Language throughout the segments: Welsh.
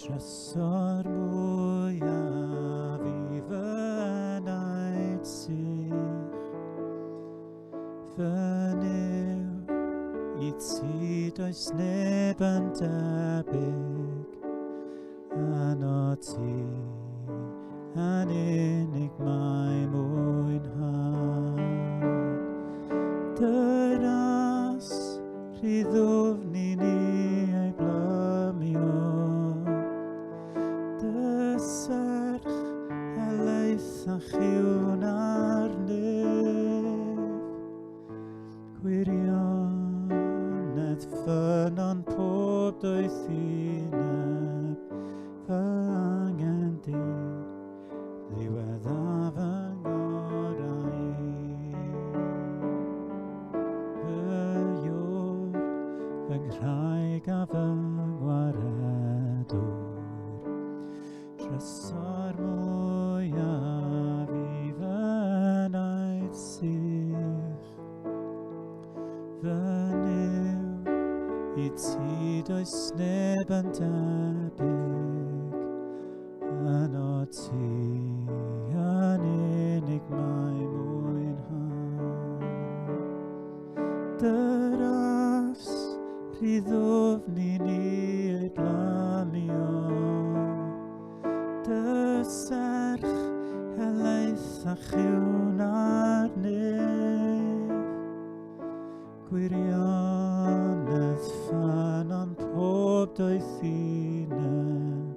Trysor mwyaf I fy naid sych, fy niw I ti does neb yn debyg, ano ti yn unig mae mwynhad. Dynas rhyddofni ni ei blymio, dy serch helaeth a chiwn arnif, gwirionedd ffynon pob doeth uneb, fy angen di, ddiweddaf yng ngorau. Fy nghraig a fy ngwaredwr, trysor mwyaf I fy naid sych, fy niw I ti does neb yn debyg, ano ti yn unig mae mwynhad. Dynas rhyddofni ni ei blamio, dy serch helaeth a chiwn arnif, gwirionedd ffynon pob doeth uneb,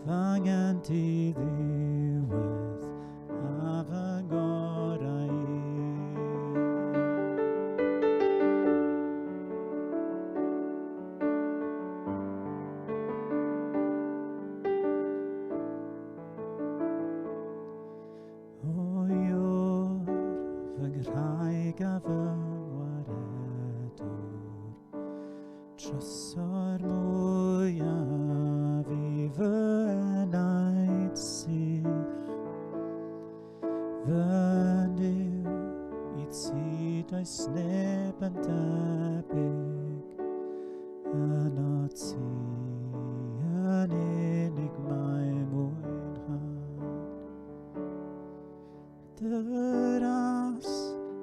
fy angen di ddiwedd a fy ngorau. Rhaeg a fy ngwaredwr, trysor mwyaf I fy naid sych, fy niw I ti does neb yn debyg, ano ti yn unig mae mwynhad. Dynas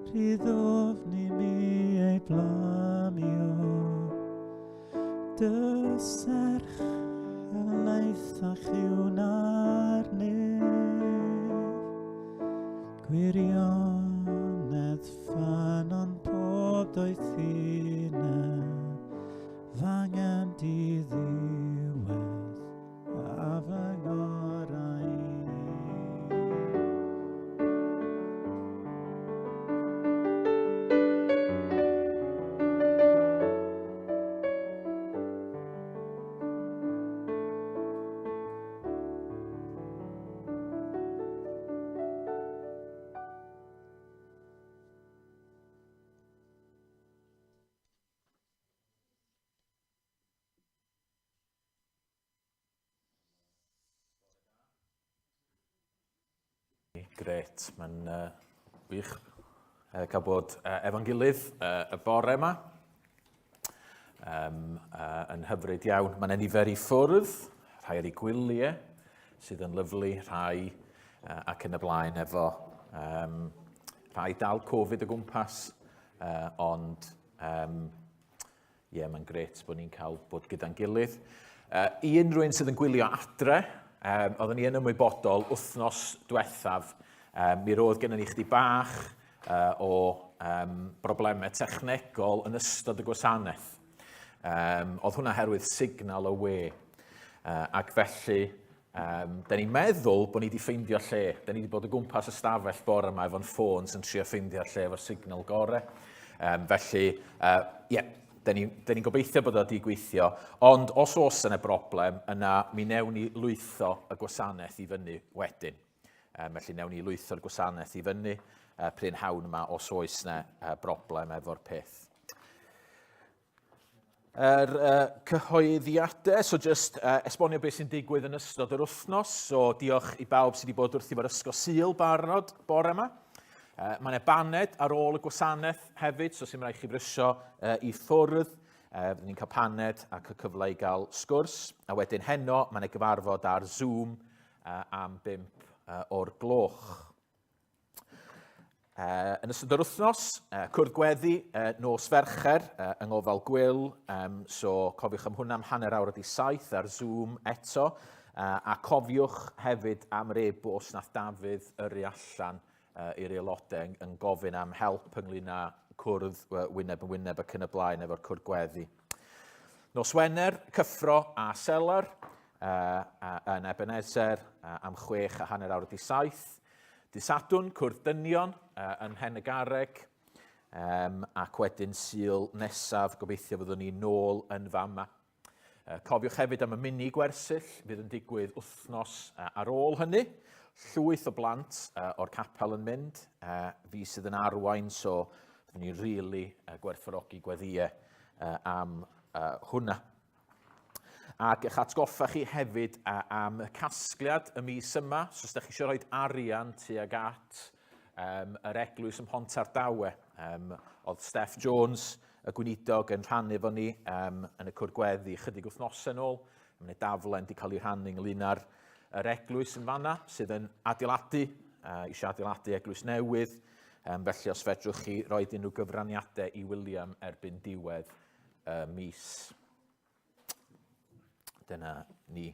rhyddofni mi ei blamio, dy serch helaeth a chiwn arnif, gwirionedd ffynon pob doeth uneb, fy angen di ddiwedd a fy ngorau. Gret, mae'n wych cael bod efo'n gilydd y bore yma. Yn hyfryd iawn. Mae'n nifer I ffwrdd, rhai ar ei gwyliau, sydd yn lyflu, rhai ac yn y blaen efo rhai dal Covid o gwmpas, ond mae'n gret bod ni'n cael bod gyda'n gilydd. I unrhyw un sydd yn gwylio adre, oeddwn ni yn ymwybodol wythnos diwethaf, mi roedd gennym ni chdi bach o broblemau technegol yn ystod y gwasanaeth. Oedd hwnna herwydd signal o we. Ac felly, da ni'n meddwl bod ni wedi ffeindio lle. Da ni wedi bod o gwmpas y stafell bore yma efo'n ffôns yn trio ffeindio lle efo'r signal gore. Felly, da ni'n gobeithio bod o wedi gweithio, ond os oes yna broblem, yna mi newn ni lwytho y gwasanaeth I fyny wedyn. Felly newn ni lwytho'r gwasanaeth I fyny pryn hawn yma os oes yna broblem efo'r peth. Cyhoeddiadau, so just esbonio beth sy'n digwydd yn ystod yr wythnos, so diolch I bawb sydd wedi bod wrth I fo'r ysgol Sul barod bore yma. Mae yna baned ar ôl y gwasanaeth hefyd, so sy'n rhaid chi frysio I ffwrdd. Fyddwn ni'n cael paned ac y cyfle i gael sgwrs. A wedyn heno, mae'n ei gyfarfod ar Zoom am 5 o'r gloch. Yn ystod yr wythnos, cwrdd gweddi nos Fercher yng ngofal Gwyl, so cofiwch am hwnna am 6:30 ar Zoom eto, a cofiwch hefyd am yr e-bost nath Dafydd yrru allan i'r aelodau yn gofyn am help ynglyn â cwrdd wyneb yn wyneb ac yn y blaen efo'r cwrdd gweddi. Nos Wener, Cyffro a Selar yn Ebenezer am 6:30. Dydd Sadwrn, cwrdd dynion yn Henegareg, ac wedyn Sul nesaf, gobeithio fyddwn ni nôl yn fama. Cofiwch hefyd am y mini gwersyll, fydd yn digwydd wythnos ar ôl hynny. Llwyth o blant o'r capel yn mynd, fi sydd yn arwain, so fyddwn ni'n rili gwerthfawrogi gweddiau am hwnna. Ac eich atgoffa chi hefyd am y casgliad y mis yma, so os ydych chi eisiau rhoi arian tuag at yr eglwys ym Mhontardawe. Oedd Steph Jones, y gweinidog, yn rhannu efo ni yn y cwrdd gweddi chydig wythnosau yn ôl. Mae'n daflen wedi cael ei rhannu ynglyn â'r eglwys yn fanna, sydd yn adeiladu, eisiau adeiladu eglwys newydd. Felly os fedrwch chi roed unrhyw gyfraniadau i William erbyn diwedd mis. Dyna ni.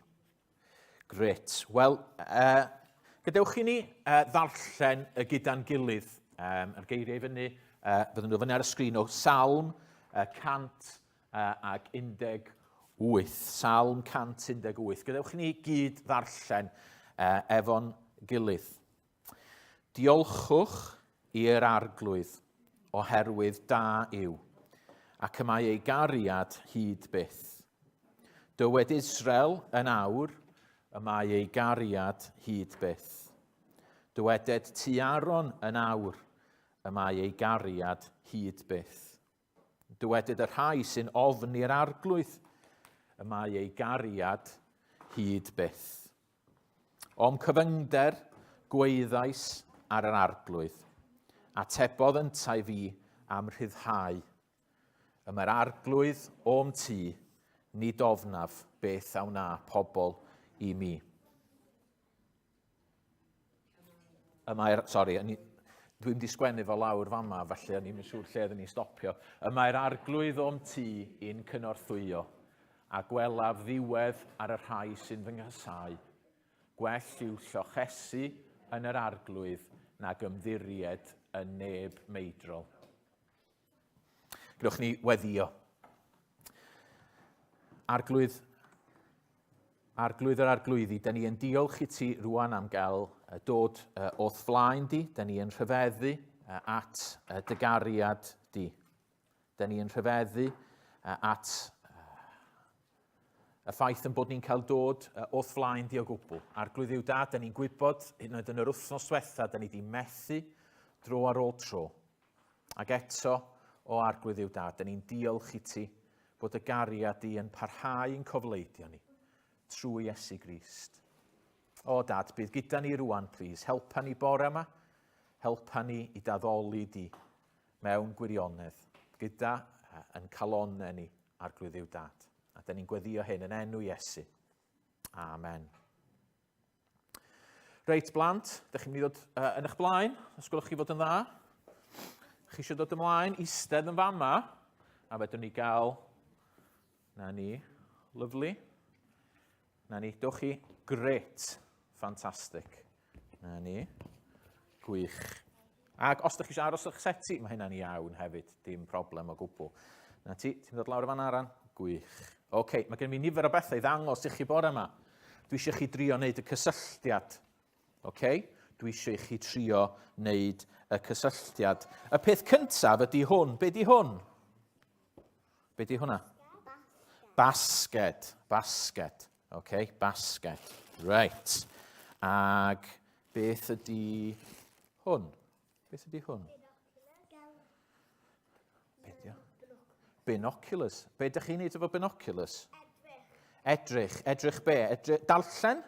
Gret. Wel, gadewch i ni ddarllen gyda'n gilydd. Yr geiriau i fyny, fydden nhw fyny ar y sgrin o Salm 118. Salm 118. Gadewch i ni gyd ddarllen efo'n gilydd. Diolchwch i'r arglwydd oherwydd da yw, ac y mae ei gariad hyd byth. Dywed Israel yn awr, y mae ei gariad hyd byth. Dyweded Tiaron yn awr, y mae ei gariad hyd byth. Dyweded y rhai sy'n ofn i'r arglwydd, y mae ei gariad hyd byth. O'm cyfyngder gwaeddais ar yr arglwydd, a tebodd yntai fi am rhyddhau. Mae'r arglwydd o'm tŷ, nid ofnaf beth awna pobl i mi. Dwi'n di sgwennu fo lawr fama, felly o'n i'n siŵr lle ydyn ni'n stopio. Mae'r arglwydd o'm tŷ i'n cynorthwyo, a gwelaf ddiwedd ar y rhai sy'n fy nghysau. Gwell yw llochesu yn yr arglwydd nag ymddiried yn neb meidrol. Gwnewch ni weddio. Arglwydd yr arglwyddi, da ni yn diolch i ti rwan am gael dod o'th flaen di, da ni yn rhyfeddu at dy gariad di. Da ni yn rhyfeddu at y ffaith yn bod ni'n cael dod o'th flaen di o gwbl. Arglwydd yw da, da ni'n gwybod, hyd yn oed yn yr wythnos diwetha, da ni di methu dro ar ôl tro. Ac eto, o arglwydd yw da, da ni'n diolch i ti bod y gariad di yn parhau yn cofleidio ni trwy Iesu Grist. O dad, bydd gyda ni rwan, plis, helpa ni bore yma, helpa ni i daddoli di mewn gwirionedd, gyda yn calonau ni arglwydd yw dad. A da ni'n gweddio hyn yn enw Iesu. Amen. Reit, blant, ydych chi'n mynd i ddod yn eich blaen, os gwelwch chi fod yn dda. Chi eisiau dod ymlaen, eistedd yn fama, a fedrwn ni gael, na ni, lyflu. Na ni, dewch chi, gret, ffantastig. Na ni, gwych. Ac os ydych chi eisiau aros o'ch seti, mae hynna'n iawn hefyd, dim problem o gwbl. Na ti, ti'n dod lawr y fan aran? Gwych. Oce, mae gen i nifer o bethau i ddangos i chi bore yma. Dwi eisiau chi drio wneud y cysylltiad. Oce? Dwi eisiau chi trio wneud y cysylltiad. Y peth cyntaf ydy hwn. Be di hwn? Be di hwnna? Basged. Basged. Oce, basged. Right. Ag beth ydy hwn? Beth ydy hwn? Binoculars. Be ydych chi'n neud efo binoculars? Edrych. Edrych be? Darllen?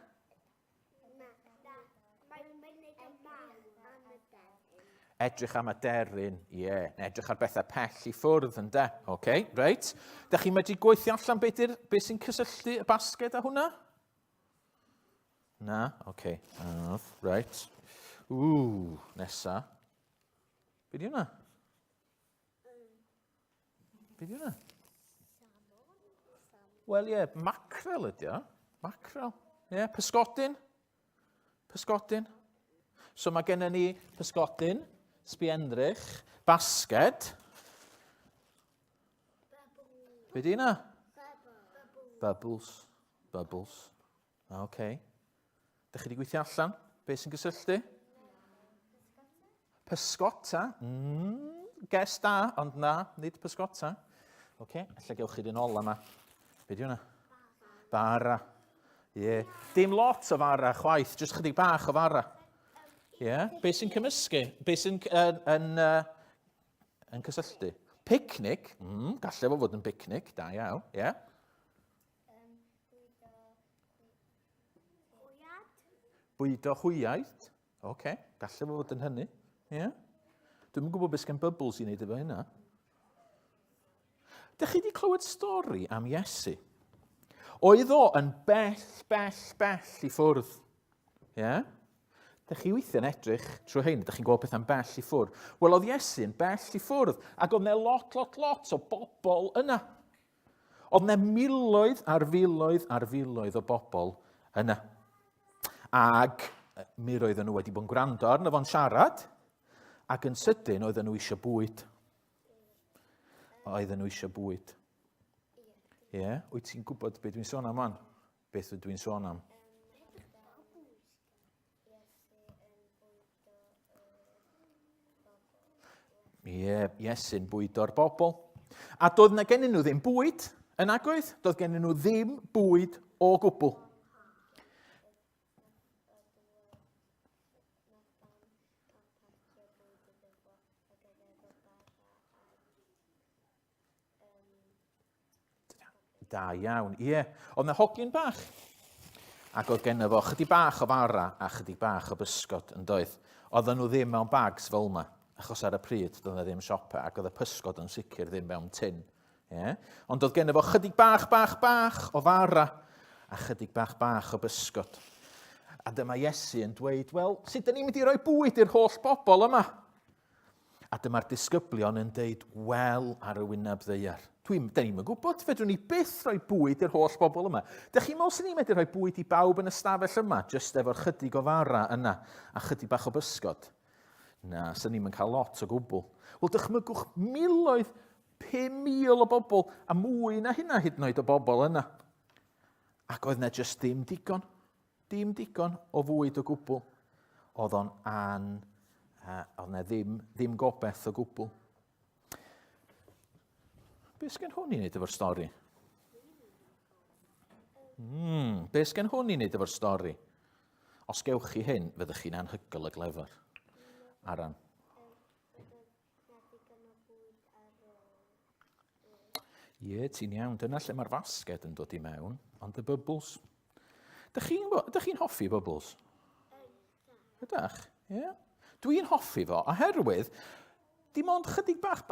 edrych am aderyn, edrych ar bethau pell I ffwrdd, ynde? Okay, reit. Da chi'n medru gweithio allan beth sy'n cysylltu y basged â hwnna? Na? Okay. Reit. Nesa. Be di hwnna? Be di hwnna? Wel, macrel ydi o. Macrel. Pysgodyn. Pysgodyn. So mae gennym ni pysgodyn, sbiendrych, basged. Be di hynna? Bubbles. Bubbles. Okay. Da chi wedi gweithio allan? Be sy'n gysylltu? Pysgota. Ges da, ond na, nid pysgota. Okay. Alla gewch chi dyn ola yma. Be di hwnna? Bara. Dim lot o fara chwaith, jyst chydig bach o fara. Be sy'n cymysgu? Be sy'n yn cysylltu? Picnic. Galle fo fod yn picnic, da iawn. Bwydo hwyaid. Galle fo fod yn hynny. Dwi'n gwybod beth gen bubbles I wneud efo hynna. Dych chi wedi clywed stori am Iesu? Oedd o yn bell I ffwrdd. Dych chi weithio'n edrych trwy hyn, dych chi'n gweld peth am bell I ffwrdd. Wel, oedd Iesu yn bell I ffwrdd, ac oedd yna lot o bobl yna. Oedd yna miloedd ar filoedd o bobl yna. Ac mi roedden nhw wedi bod yn gwrando arno fo'n siarad, ac yn sydyn oedden nhw eisiau bwyd. Oedden nhw eisiau bwyd. Wyt ti'n gwybod beth dwi'n sôn am wan? Beth dwi'n sôn am? Iesu'n bwydo'r bobl. A doedd yna gennyn nhw ddim bwyd yn agwedd. Doedd gennyn nhw ddim bwyd o gwbl. Da iawn, Oedd yna hogyn bach. Ac oedd gennym fo chydig bach o fara a chydig bach o bysgod yn doedd. Oedden nhw ddim mewn bags fel yma, achos ar y pryd doedd yna ddim siopa, ac oedd y pysgod yn sicr ddim mewn tin. Ond oedd gennym fo chydig bach o fara a chydig bach o bysgod. A dyma Iesu yn dweud, wel, sut dyn ni'n mynd I roi bwyd i'r holl bobl yma? A dyma'r disgyblion yn deud, wel ar y wyneb ddeiar. Dyn ni'n gwybod, fedrwn ni byth roi bwyd i'r holl bobl yma. Dych chi'n meddwl sy'n ni'n medru rhoi bwyd I bawb yn y stafell yma, jyst efo'r chydig o fara yna, a chydig bach o bysgod? Na, sy'n ni'n cael lot o gwbl. Wel, dychmygwch miloedd, 5,000 o bobl, a mwy na hynna hyd yn oed o bobl yna. Ac oedd yna jyst dim digon o fwyd o gwbl. Oedd yna ddim gobeith o gwbl. Be sgen hwn I wneud efo'r stori? Be sgen hwn I wneud efo'r stori? Os gewch chi hyn, fyddwch chi'n anhygoel y glefar. Aran. Ti'n iawn. Dyna lle mae'r fasged yn dod I mewn, ond y bubbles. Dych chi'n hoffi bubbles? Ydych? Dwi'n hoffi fo, oherwydd, dim ond chydig bach.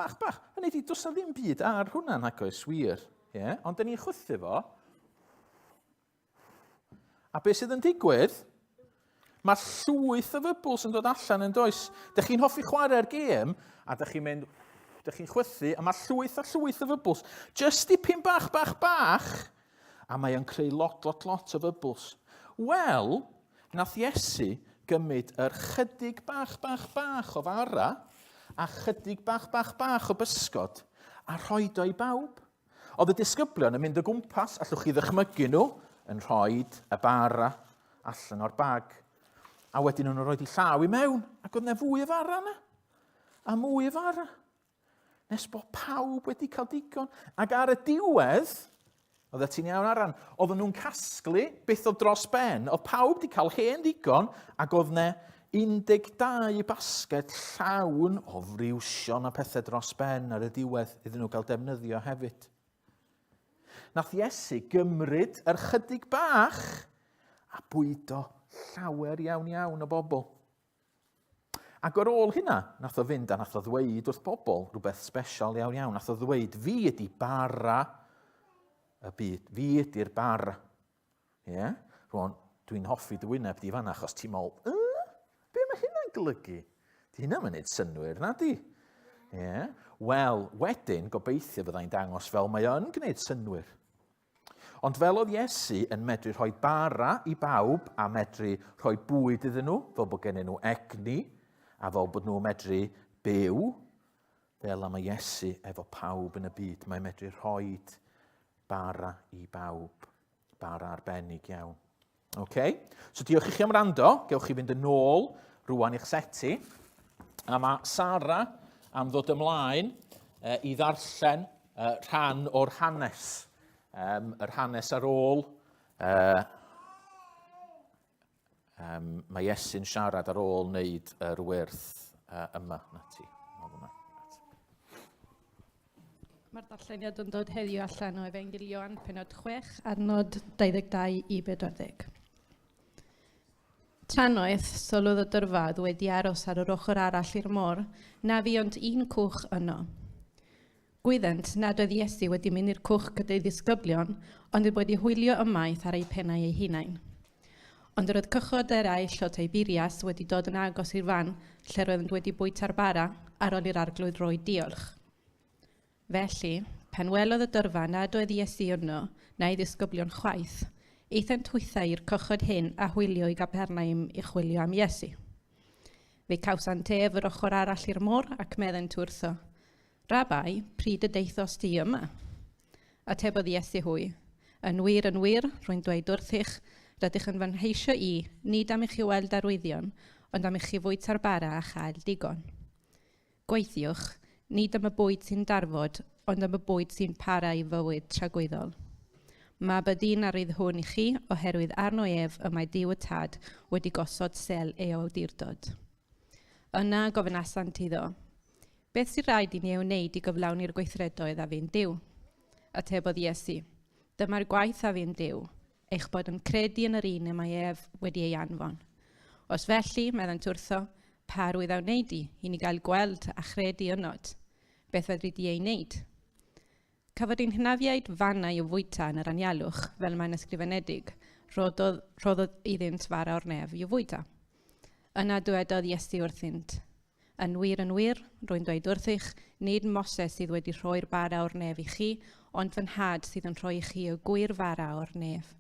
Hynny di, does na ddim byd ar hwnna'n nag oes wir. Ond dyn ni'n chwythu fo. A beth sydd yn digwydd? Mae llwyth o bubbles yn dod allan yn does. Dych chi'n hoffi chwarae'r gêm, a dych chi'n chwythu, a mae llwyth o bubbles. Just dipyn bach, a mae o'n creu lot o bubbles. Wel, nath Iesu gymryd yr chydig bach o fara, a chydig bach o bysgod, a rhoi o I bawb. Oedd y disgyblion yn mynd o gwmpas, allwch chi ddychmygu nhw, yn rhoi y bara allan o'r bag, a wedyn nhw'n rhoi I llaw I mewn, ac oedd yna fwy o fara yna, a mwy o fara. Nes bod pawb wedi cael digon, ac ar y diwedd, oedd ti'n iawn aran, oedd nhw'n casglu byth o dros ben, oedd pawb wedi cael hen digon, ac oedd yna 12 basged llawn o friwsion a pethau dros ben ar y diwedd iddyn nhw gael defnyddio hefyd. Nath Iesu gymryd yr chydig bach a bwydo llawer iawn o bobl. Ac ar ôl hynna, nath o fynd a nath o ddweud wrth bobl rhywbeth special iawn iawn. Nath o ddweud, fi ydi bara y byd. Fi ydi'r bara. Yeah? Rwan, dwi'n hoffi dy wyneb di fanna, achos ti'n meddwl, be mae hynna'n golygu? Di hynna'n mynd synnwyr, na di? Yeah? Wel, wedyn, gobeithio fyddai'n dangos fel mae o'n gwneud synnwyr. Ond fel oedd Iesu yn medru rhoi bara i bawb a medru rhoi bwyd iddyn nhw, fel bod gennyn nhw egni, a fel bod nhw'n medru byw, fel am Iesu efo pawb yn y byd. Mae'n medru rhoi bara i bawb, bara arbennig iawn. Okay? So diolch i chi am rando, gewch chi fynd yn ôl rwan i'ch seti, a mae Sara am ddod ymlaen i ddarllen rhan o'r hanes. Yr hanes ar ôl, mae Iesu'n siarad ar ôl wneud yr wyrth yma. Na ti. Mae'r darlleniad yn dod heddiw allan o Efengyl Ioan, pennod 6, adnod 22 i 40. Tranoedd, sylwodd y dyrfad wedi aros ar yr ochr arall i'r môr, na fi ond un cwch yno. Gwyddent nad oedd Iesu wedi mynd i'r cwch gyda'i ddisgyblion, ond wedi hwylio ymaith ar ei pennau ei hunain. Ond yr oedd cychod eraill o Tiberias wedi dod yn agos i'r fan, lle roedd wedi bwyta'r bara, ar ôl i'r arglwydd roi diolch. Felly, pan welodd y dyrfa nad oedd Iesu yno, na'i ddisgyblion chwaith, eithant hwythau i'r cychod hyn a hwylio i Gapernaum i chwilio am Iesu. Fe cawsan tef yr ochr arall i'r môr ac meddent wrtho, Rabai, pryd y deithos di yma? Atebodd Iesu hwy, yn wir, rwy'n dweud wrthych, rydych yn fan heisio i, nid am eich i weld arwyddion, ond am eich i fwyta'r bara a chael digon. Gweithiwch, nid am y bwyd sy'n darfod, ond am y bwyd sy'n para i fywyd tragwyddol. Mae bydyn arwydd hwn i chi, oherwydd arno ef y mae Duw y Tad wedi gosod sel ei awdurdod. Yna gofynasant iddo, beth sy'n rhaid i ni ei wneud i gyflawni'r gweithredoedd a fi'n Duw? Atebodd Iesu, dyma'r gwaith a fi'n Duw, eich bod yn credu yn yr un y mae ef wedi ei anfon. Os felly, meddant wrtho, pa rwydd a wneud i ni gael gweld a chredu ynod? Beth fedri di ei wneud? Cafodd ein hynafiaid fannau o fwyta yn yr anialwch, fel mae'n ysgrifenedig, rhoddodd iddynt fara o'r nef i o fwyta. Yna dywedodd Iesu wrthynt, yn wir, rwy'n dweud wrthych, nid Moses sydd wedi rhoi'r bara o'r nef i chi, ond fy nhad sydd yn rhoi i chi y gwir fara o'r nef.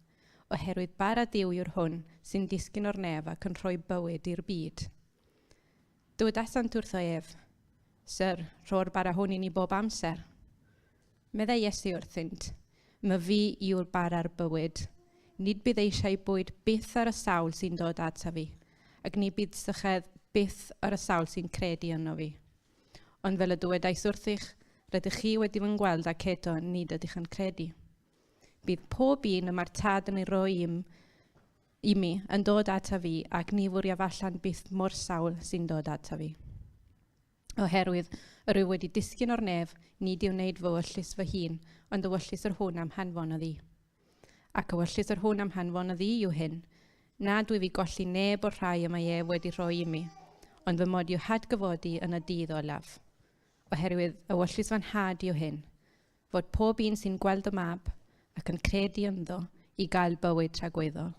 Oherwydd bara Duw yw'r hwn sy'n disgyn o'r nef ac yn rhoi bywyd i'r byd. Dywedasant wrtho ef, Syr, rho'r bara hwn i ni bob amser. Meddai Iesu wrthynt, my fi yw'r bara'r bywyd. Nid bydd eisiau bwyd byth ar y sawl sy'n dod ata fi, ac ni bydd sychedd byth ar y sawl sy'n credu yno fi. Ond fel y dywedais wrthych, rydych chi wedi fy'n gweld ac eto nid ydych yn credu. Bydd pob un y mae'r Tad yn ei roi i mi yn dod ata fi ac ni fwriaf allan byth mor sawl sy'n dod ata fi. Oherwydd, yr yw wedi disgyn o'r nef, nid i'w wneud fy wyllus fy hun, ond y wyllus yr hwn am hanfon o ddi. Ac y wyllus yr hwn am hanfon o ddi yw hyn, nad wyf i golli neb o'r rhai y mae ef wedi rhoi i mi, ond fy mod i'w hadgyfodi yn y dydd olaf. Oherwydd y wyllus fan had yw hyn, fod pob un sy'n gweld y mab ac yn credu ynddo i gael bywyd tragweddol,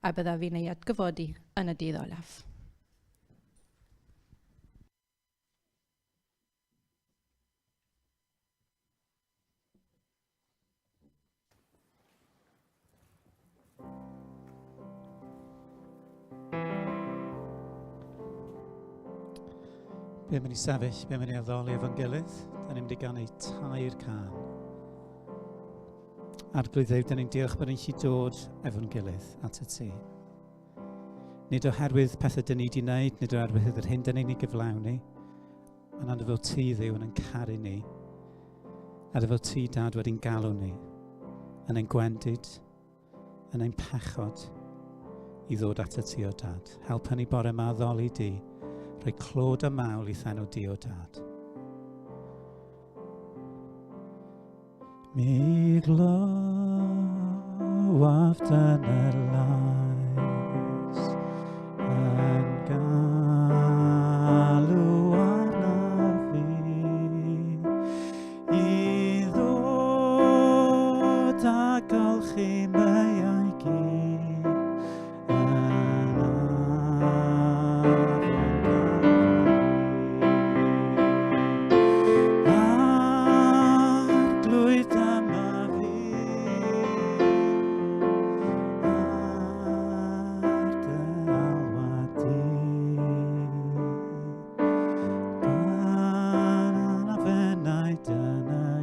a bydda fi'n ei adgyfodi yn y dydd olaf. Be mynd i sefyll, be mynd i addoli efo'n gilydd. Da ni'n mynd i gannu tair can. Arglwydd Dduw, da ni'n diolch bod ni'n gallu dod efo'n gilydd at y ti. Nid oherwydd pethau dyn ni wedi wneud, nid oherwydd yr hyn dyn ni'n ei gyflawni, ond ond fel ti Dduw yn caru ni. A fel ti Dad wedi'n galw ni, yn ein gwendid, yn ein pechod, i ddod at y ti o Dad. Helpa ni bore yma addoli di, rhoi clod y mawl i thenw di o Dad. Mi glywaf yn y lais yn gan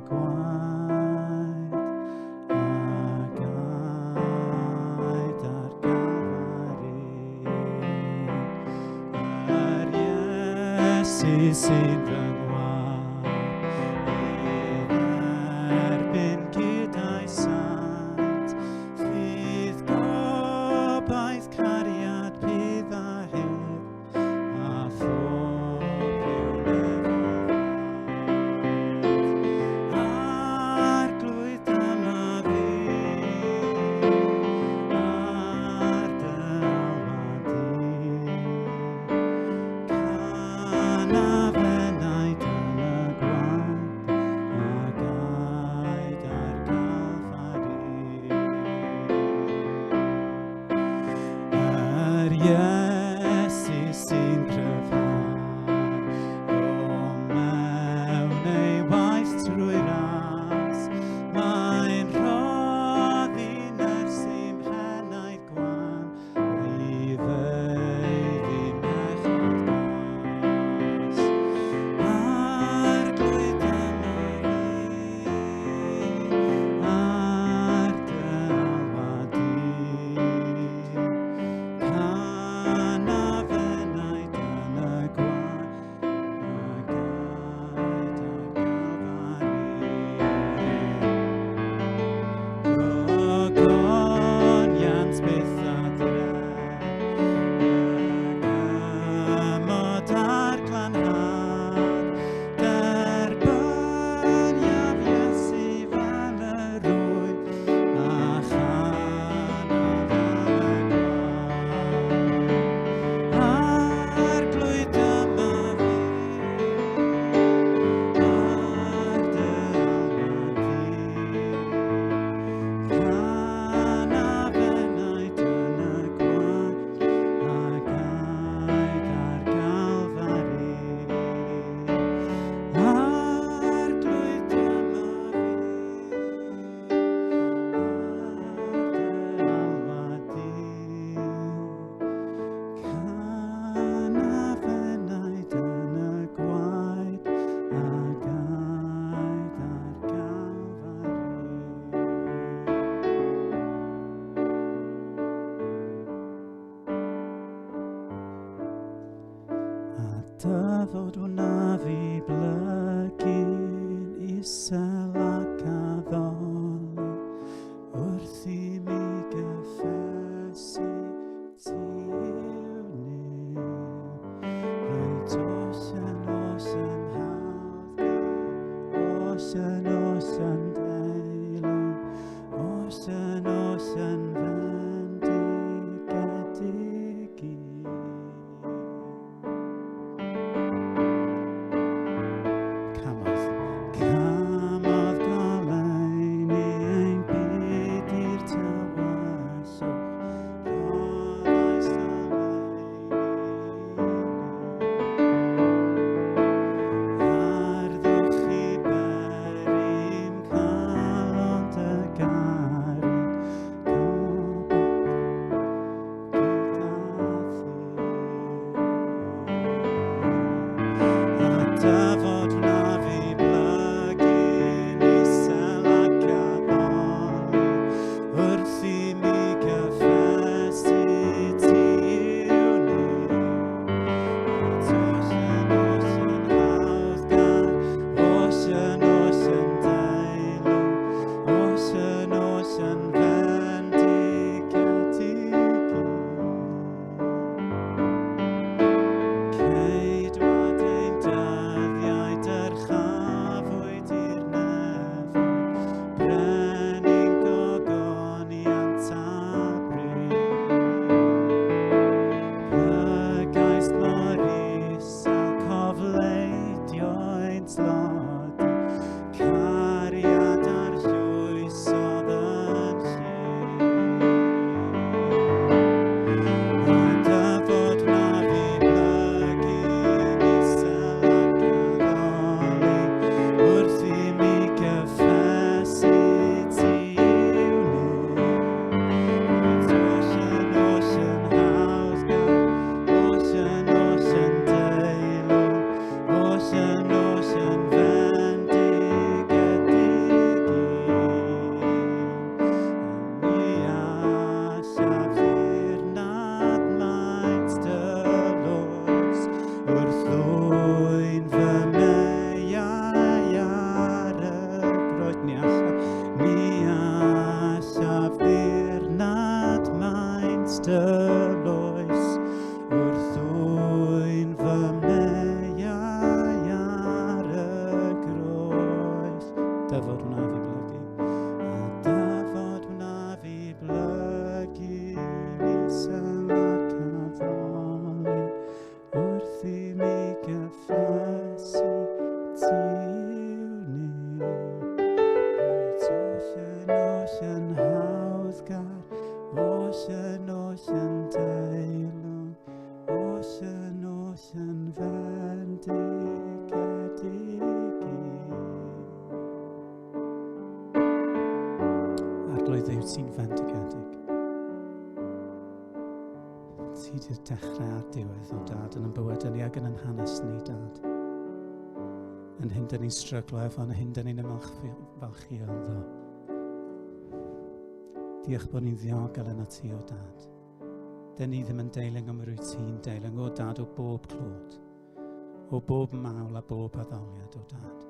gwaed a gaed ar Galfari. Iesu sy'n fy ngwar, erbyn gydau sant, fydd gobaith cariad bydd a heb, a phob i'w nefyd. Arglwydd yma fi, ar dylwad i. Canafennau yn y gwaed, a gaed ar Galfari. Iesu sy'n cryfhau, o mewn ei waith trwy ras, mae'n rhoddi nyrs i'm hennaid gwan, i feiddi mechod gas. Arglwydd yma fi, ar dylwad i. Canafennau yn y gwaed, a gaed ar Galfari. Gogoniant byth adre, y gymod a'r glanhad, derbyniaf Iesu fel y rwyt, a chanaf fel y gwaed. Arglwydd yma fi, ar dylwad i. Canafennau yn y gwaed, a gaed ar Galfari. Arglwydd yma fi, ar dylwad i. Canafennau yn y gwaed, a gaed ar Galfari. A dyfod wna fi blygyn isel ac addoli, wrth i mi gyffesu ti yw ni. Rwyt osen hawdd, osen deilwng, osen fendigedig i. Camodd goleuni ein byd i'r tywyswch, roddais doleuni ni. Arddwch i berim arglwydd Dduw sy'n fendigedig. Ti di'r dechrau a'r diwedd o Dad yn bywydau ni ac yn hanes ni, Dad. Yn hyn dyn ni'n stryglo efo, yn hyn dyn ni'n ymolchi ynddo. Diolch bod ni'n ddiogel yn y ti o Dad. Dyn ni ddim yn deilwng am rwyt ti'n deilwng o Dad o bob clod, o bob mawl a bob addoliad o Dad.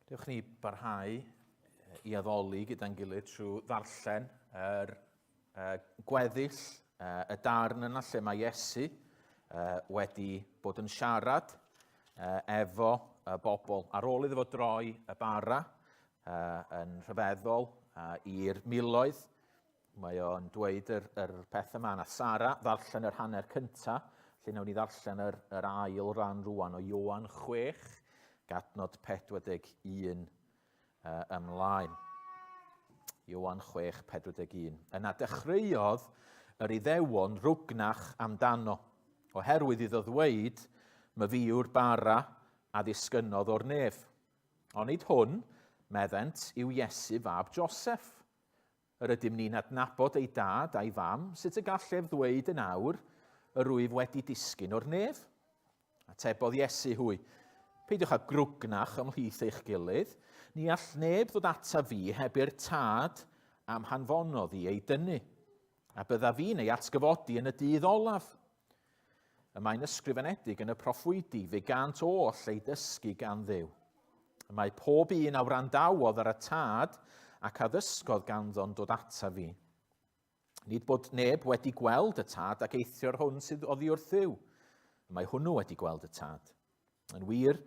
Dewch ni barhau i addoli gyda'n gilydd trwy ddarllen yr gweddill, y darn yna lle mae Iesu wedi bod yn siarad efo y bobl ar ôl iddo fo droi y bara yn rhyfeddol i'r miloedd. Mae o'n dweud yr peth yma na Sara, ddarllen yr hanner cynta, lle nawn ni ddarllen yr ail ran rwan o Ioan 6, gadnod 41 ymlaen. Ioan 6, 41. Yna dechreuodd yr Iddewon rwgnach amdano, oherwydd iddo ddweud, my fi yw'r bara a ddisgynnodd o'r nef. Ond nid hwn, meddent, yw Iesu fab Joseph. yr ydym ni'n adnabod ei dad a'i fam, sut y gallef ddweud yn awr, y rwyf wedi disgyn o'r nef? Atebodd Iesu hwy, peidiwch â grwgnach ymhlith eich gilydd, ni all neb ddod ata fi heb i'r tad am hanfonodd i ei dynnu, a bydda fi'n ei atgyfodi yn y dydd olaf. Y mae'n ysgrifenedig yn y proffwydi fe gant oll ei dysgu gan Dduw. Y mae pob un a wrandawodd ar y tad ac addysgodd ganddo'n dod ata fi. Nid bod neb wedi gweld y tad ac eithio'r hwn sydd oddi wrth Dduw. Y mae hwnnw wedi gweld y tad. Yn wir,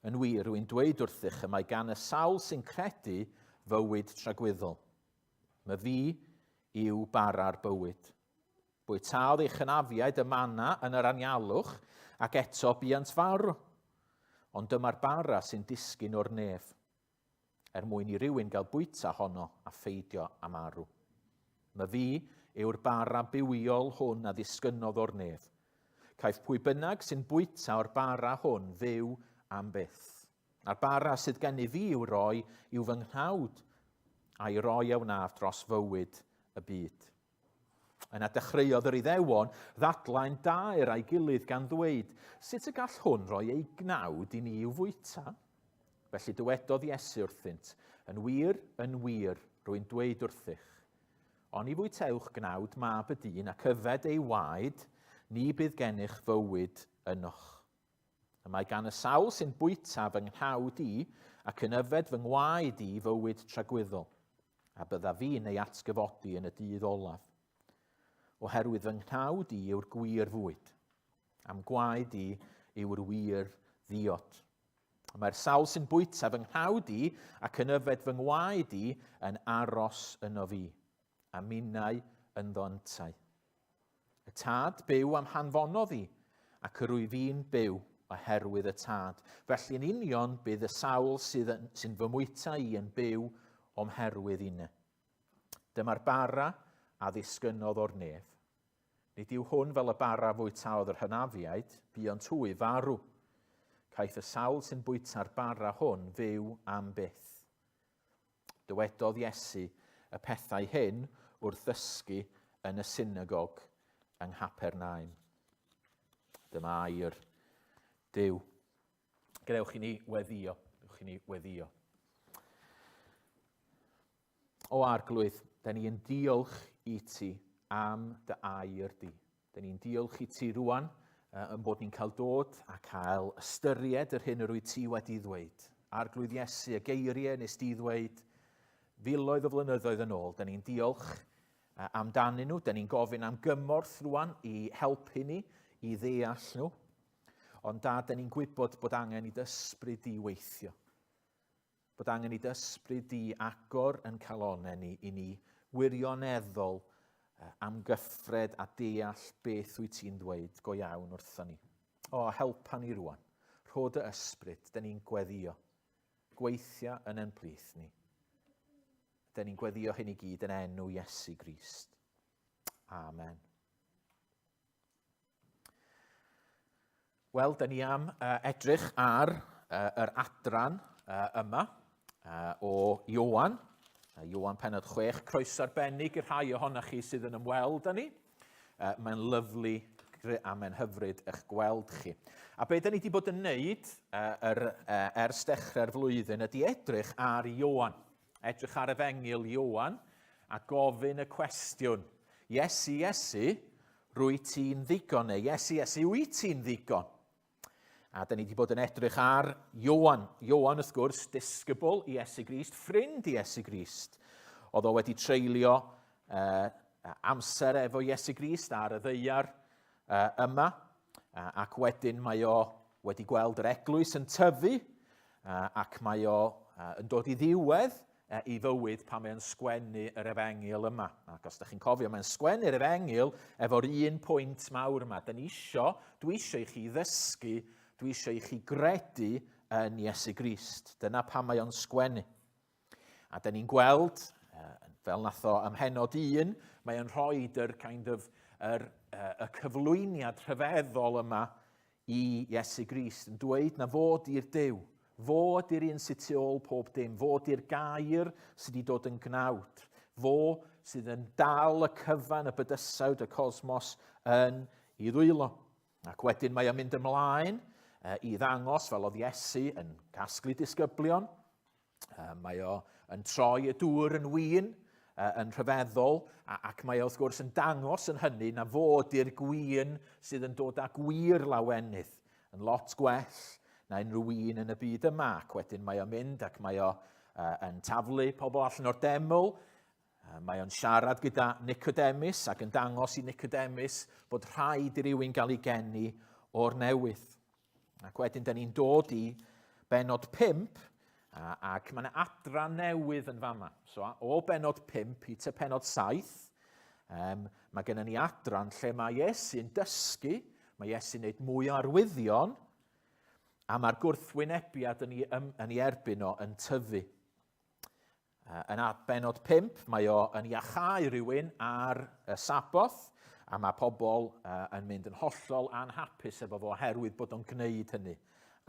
rwy'n dweud wrthych y mae gan y sawl sy'n credu fywyd tragwyddol. My fi yw bara'r bywyd. Bwytaodd eich hynafiaid y manna yn yr anialwch ac eto buant farw. Ond dyma'r bara sy'n disgyn o'r nef, mwyn i rywun gael bwyta honno a pheidio am arw. My fi yw'r bara bywiol hwn a ddisgynnodd o'r nef. Caiff pwy bynnag sy'n bwyta o'r bara hwn fyw am byth. A'r bara sydd gen i fi i'w roi yw fy nghnawd a'i roi a wnaf dros fywyd y byd. Yna dechreuodd yr Iddewon ddadlau'n daer a'i gilydd gan ddweud, sut y gall hwn roi ei gnawd i ni i'w fwyta? Felly dywedodd Iesu wrthynt, yn wir, rwy'n dweud wrthych. Oni fwytewch gnawd mab y dyn ac yfed ei waed, ni bydd gennych fywyd ynoch. Y mae gan y sawl sy'n bwyta fy nghnawd i ac yn yfed fy ngwaed i fywyd tragwyddol, a bydda fi'n ei atgyfodi yn y dydd olaf. Oherwydd fy nghnawd i yw'r gwir fwyd, am gwaed i yw'r wir ddiod. Mae'r sawl sy'n bwyta fy nghnawd i ac yn yfed fy ngwaed i yn aros yno fi, a minnau yn ddontai. Y tad byw am hanfonodd i, ac yr wyf fi'n byw oherwydd y tad. Felly yn union bydd y sawl sy'n fy mwyta i yn byw o'mherwydd unne. Dyma'r bara a ddisgynnodd o'r nef. Nid yw hwn fel y bara fwytaodd yr hynafiaid, buont hwy farw. Caiff y sawl sy'n bwyta'r bara hwn fyw am byth. Dywedodd Iesu y pethau hyn wrth ddysgu yn y synagog yng Nghapernaum. Dyma air Duw. Gadewch i ni weddio. O Arglwydd, da ni yn diolch i ti am dy air di. Da ni'n diolch i ti rwan yn bod ni'n cael dod a cael ystyried yr hyn yr wyt ti wedi ddweud. Arglwydd Iesu, y geiriau nes di ddweud filoedd o flynyddoedd yn ôl. Da ni'n diolch amdanyn nhw. Da ni'n gofyn am gymorth rwan i helpu ni i ddeall nhw. Ond da ni'n gwybod bod angen i dysbryd di weithio. Bod angen i dysbryd di agor yn calonau ni i ni wirioneddol am gyffred a deall beth wyt ti'n dweud go iawn wrtho ni. O, helpa ni rwan. Rhod y ysbryd, da ni'n gweddio. Gweithio yn ein plith ni. Da ni'n gweddio hyn i gyd yn enw Iesu Grist. Amen. Wel, da ni am edrych ar yr adran yma o Ioan. Ioan pennod 6, croeso arbennig i'r rhai ohonoch chi sydd yn ymweld â ni. Mae'n lyflu a mae'n hyfryd eich gweld chi. A be da ni wedi bod yn wneud ers dechrau'r flwyddyn ydy edrych ar Ioan. Edrych ar efengil Ioan a gofyn y cwestiwn. Iesu, Iesu, rwyt ti'n ddigon neu Iesu, Iesu, wyt ti'n ddigon? A da ni wedi bod yn edrych ar Ioan. Ioan, wrth gwrs, disgybl i Iesu Grist, ffrind i Iesu Grist. Oedd o wedi treulio amser efo Iesu Grist ar y ddeiar yma. Ac wedyn mae o wedi gweld yr eglwys yn tyfu. Ac mae o yn dod i ddiwedd i fywyd pan mae'n sgwennu yr efengil yma. Ac os ydych chi'n cofio, mae'n sgwennu'r efengil efo'r un pwynt mawr yma. Dwi eisiau i chi ddysgu, dwi eisiau i chi gredu yn Iesu Grist. Dyna pam mae o'n sgwennu. A da ni'n gweld, fel nath o ymhenod 1, mae o'n rhoi y cyflwyniad rhyfeddol yma i Iesu Grist, yn dweud na fod i'r Duw, fod i'r un sydd tu ôl pob dim, fod i'r gair sydd wedi dod yn gnawd, fo sydd yn dal y cyfan, y bydysawd, y cosmos yn ei ddwylo. Ac wedyn mae o'n mynd ymlaen i ddangos fel oedd Iesu yn casglu disgyblion. Mae o yn troi y dŵr yn win, yn rhyfeddol, ac mae o wrth gwrs yn dangos yn hynny na fod i'r gwin sydd yn dod â gwir lawenydd, yn lot gwell na unrhyw win yn y byd yma. Ac wedyn mae o'n mynd ac mae o yn taflu pobl allan o'r deml. Mae o'n siarad gyda Nicodemus ac yn dangos i Nicodemus bod rhaid i rywun gael ei geni o'r newydd. Ac wedyn, da ni'n dod i benod 5, ac mae yna adran newydd yn fama. So, o benod 5 i ty penod 7, mae gennym ni adran lle mae Iesu'n dysgu, mae Iesu'n gwneud mwy o arwyddion, a mae'r gwrthwynebiad yn ei erbyn o yn tyfu. Yn benod 5, mae o yn iachau rhywun ar y saboth, a mae pobl yn mynd yn hollol anhapus efo fo oherwydd bod o'n gwneud hynny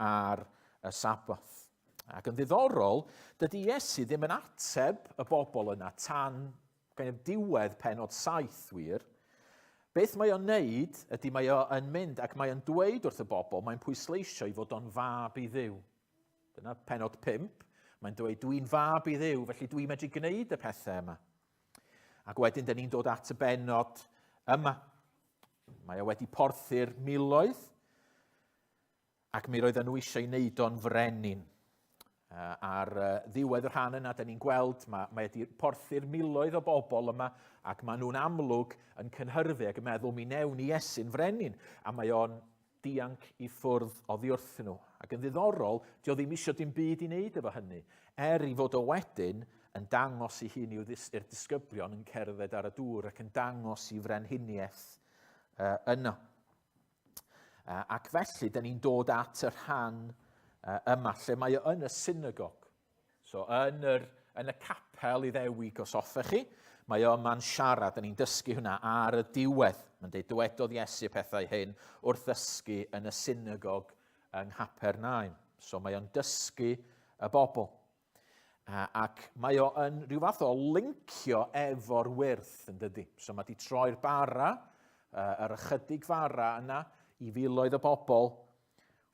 ar y saboth. Ac yn ddiddorol, dydy Iesu ddim yn ateb y bobl yna tan diwedd penod 7 wir. Beth mae o'n neud ydy mae o'n mynd ac mae o'n dweud wrth y bobl, mae'n pwysleisio i fod o'n fab i Dduw. Dyna penod 5. Mae'n dweud, dwi'n fab i Dduw, felly dwi'n medru gwneud y pethau yma. Ac wedyn, dyn ni'n dod at y benod yma. Mae o wedi porthu'r miloedd, ac mi roedden nhw eisiau wneud o'n frenin. Ar ddiwedd yr rhan yna, dyn ni'n gweld, mae wedi porthu'r miloedd o bobl yma, ac maen nhw'n amlwg yn cynhyrfu ac yn meddwl, mi newn ni Iesu'n frenin, a mae o'n dianc i ffwrdd oddi wrth nhw. Ac yn ddiddorol, dio ddim eisiau dim byd i wneud efo hynny, i fod o wedyn yn dangos i hun i'r disgyblion yn cerdded ar y dŵr ac yn dangos i frenhiniaeth yno. Ac felly, dyn ni'n dod at y rhan yma, lle mae o yn y synagog. So, yn y capel i ddewig os hoffech chi, mae o yma'n siarad, dyn ni'n dysgu hwnna ar y diwedd. Mae'n deud, dywedodd Iesu pethau hyn wrth ddysgu yn y synagog yng Nghapernaum. So, mae o'n dysgu y bobl. Ac mae o yn rhyw fath o lincio efo'r wyrth, yn dydy. So, mae di troi'r bara, yr ychydig fara yna, i filoedd y bobl.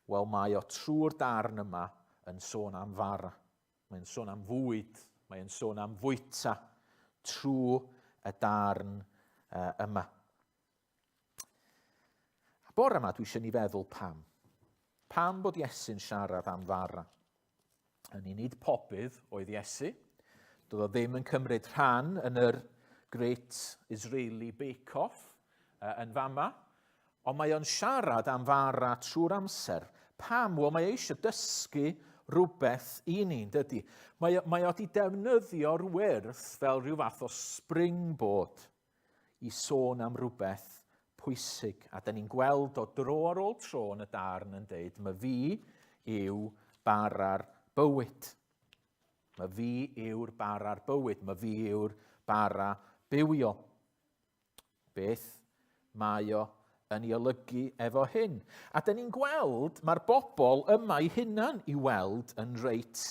Wel, mae o trwy'r darn yma yn sôn am fara. Mae'n sôn am fwyd, mae'n sôn am fwyta trwy y darn yma. A bore yma dwi eisiau ni feddwl pam. Pam bod Iesu'n siarad am fara? Yn nid pobydd oedd Iesu. Doedd o ddim yn cymryd rhan yn yr Great Israeli Bake Off yn fama. Ond mae o'n siarad am fara trwy'r amser. Pam? Wel, mae eisiau dysgu rhywbeth i ni'n dydy. Mae o wedi defnyddio'r wyrth fel rhyw fath o springboard i sôn am rhywbeth pwysig. A da ni'n gweld o dro ar ôl tro yn y darn yn deud, mae fi yw bara'r bywyd. Mae fi yw'r bara'r bywyd. Mae fi yw'r bara bywio. Beth mae o yn ei olygu efo hyn. A da ni'n gweld, mae'r bobl yma i hunan i weld yn reit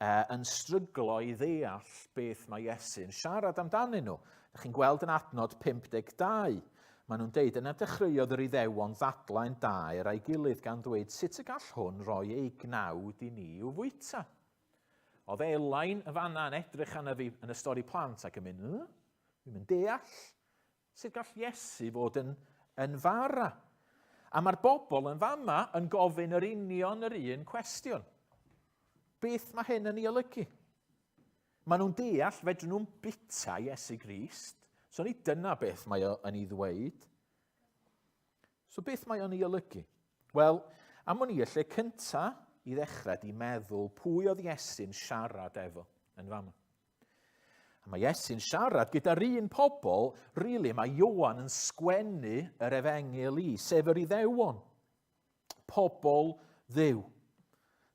yn stryglo i ddeall beth mae Iesu'n siarad amdanyn nhw. Da chi'n gweld yn adnod 52. Maen nhw'n deud, yna dechreuodd yr Iddewon ddadlau'n dair a'i gilydd gan ddweud, sut y gall hwn roi ei gnawd i ni i'w fwyta? Oedd Elain y fanna yn edrych arna fi yn y stori plant ac yn mynd, fi'n mynd deall. Sut gall Iesu fod yn fara. A mae'r bobl yn fama yn gofyn yr union yr un cwestiwn. Beth mae hyn yn ei olygu? Maen nhw'n deall fedrwn nhw'n bita Iesu Grist. So ni dyna beth mae o yn ei ddweud. So beth mae o'n ei olygu? Wel, am o'n i lle cynta i ddechrau di meddwl pwy oedd Iesu'n siarad efo yn fama. Mae Iesu'n siarad gyda'r un pobl, rili, mae Ioan yn sgwennu yr Efengil i, sef yr Iddewon. Pobl Dduw.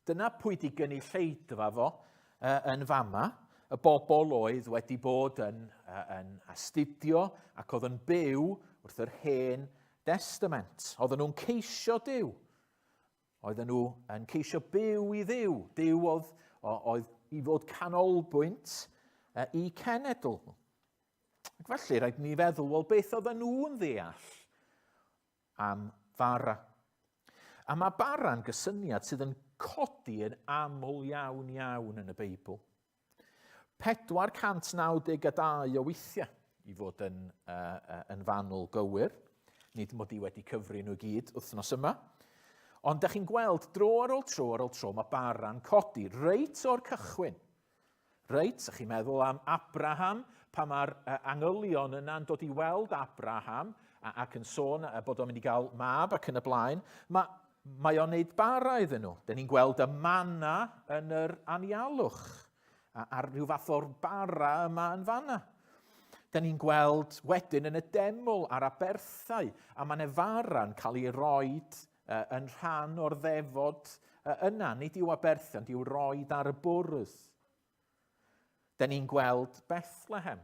Dyna pwy di gynulleidfa fo yn fama. Y bobl oedd wedi bod yn astudio ac oedd yn byw wrth yr Hen Testament. Oedden nhw'n ceisio Duw. Oedden nhw yn ceisio byw i Dduw. Duw oedd i fod canolbwynt i cenedl. Ac felly, rhaid ni feddwl, wel, beth oedden nhw'n ddeall am bara. A mae bara'n gysyniad sydd yn codi yn aml iawn yn y Beibl. 492 o weithiau i fod yn fanwl gywir. Nid mod i wedi cyfri nhw gyd wythnos yma. Ond da chi'n gweld dro ar ôl tro mae bara'n codi reit o'r cychwyn. Reit, ych chi'n meddwl am Abraham, pa mae'r angylion yna'n dod i weld Abraham ac yn sôn bod o'n mynd i gael mab ac yn y blaen. Mae o'n neud bara iddyn nhw. Da ni'n gweld y manna yn yr anialwch a rhyw fath o'r bara yma yn fanna. Da ni'n gweld wedyn yn y deml a'r aberthau, a mae'n fara'n cael ei roed yn rhan o'r ddefod yna. Nid i'w aberthau, ond i'w roed ar y bwrdd. Da ni'n gweld Bethlehem.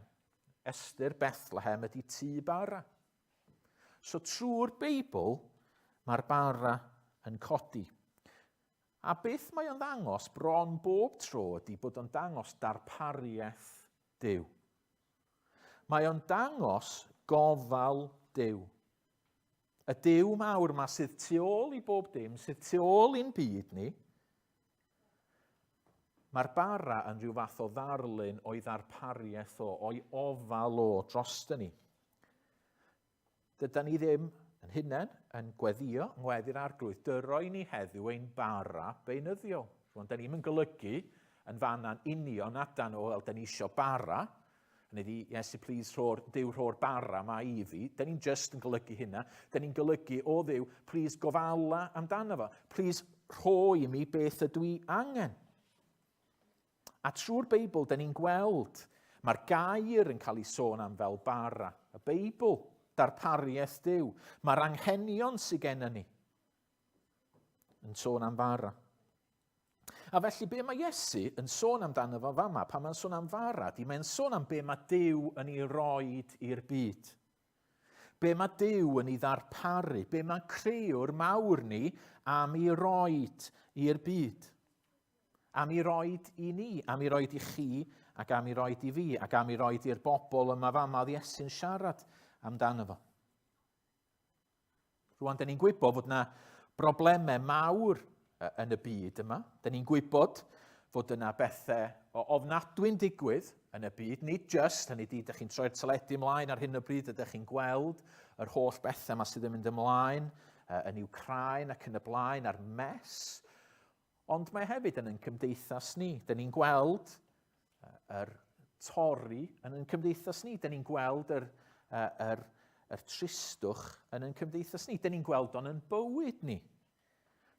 Ystyr Bethlehem ydy tŷ bara. So trwy'r Beibl, mae'r bara yn codi. A beth mae o'n ddangos bron bob tro ydy bod o'n dangos darpariaeth Duw. Mae o'n dangos gofal Duw. Y Duw mawr yma sydd tu ôl i bob dim, sydd tu ôl i'n byd ni. Mae'r bara yn rhyw fath o ddarlun o'i ddarpariaeth o'i ofal drosto ni. Dyda ni ddim yn hunain yn gweddio, yn weddi'r arglwydd, dyroi ni heddiw ein bara beunyddiol. Rwan, da ni'n golygu yn fanna'n union adan o, wel, da ni isio bara, neu di, Iesu, please, Duw rho'r bara ma i fi. Da ni'n just yn golygu hynna. Da ni'n golygu, o Dduw, please gofala amdano fo. Please rhoi i mi beth ydw i angen. A trwy'r Beibl, da ni'n gweld, mae'r gair yn cael ei sôn am fel bara. Y Beibl, darpariaeth Duw. Mae'r anghenion sydd gennym ni yn sôn am bara. A felly, be mae Iesu yn sôn amdano fo fama, pan mae'n sôn am fara, mae'n sôn am be mae Duw yn ei roed i'r byd. Be mae Duw yn ei ddarparu, be mae creuwr mawr ni am ei roed i'r byd. Am ei roed i ni, am ei roed i chi, ac am ei roed i fi, ac am ei roed i'r bobl yma fama oedd Iesu'n siarad amdano fo. Rwan, da ni'n gwybod fod yna broblemau mawr yn y byd yma. Da ni'n gwybod fod yna bethau ofnadwy'n digwydd yn y byd, nid just, hynny di, da chi'n troi'r teledu ymlaen ar hyn o bryd, ydych chi'n gweld yr holl bethau yma sydd yn mynd ymlaen yn Ukraine ac yn y blaen, a'r mes. Ond mae hefyd yn cymdeithas ni. Da ni'n gweld yr torri yn cymdeithas ni. Da ni'n gweld yr tristwch yn cymdeithas ni. Da ni'n gweld o'n yn bywyd ni.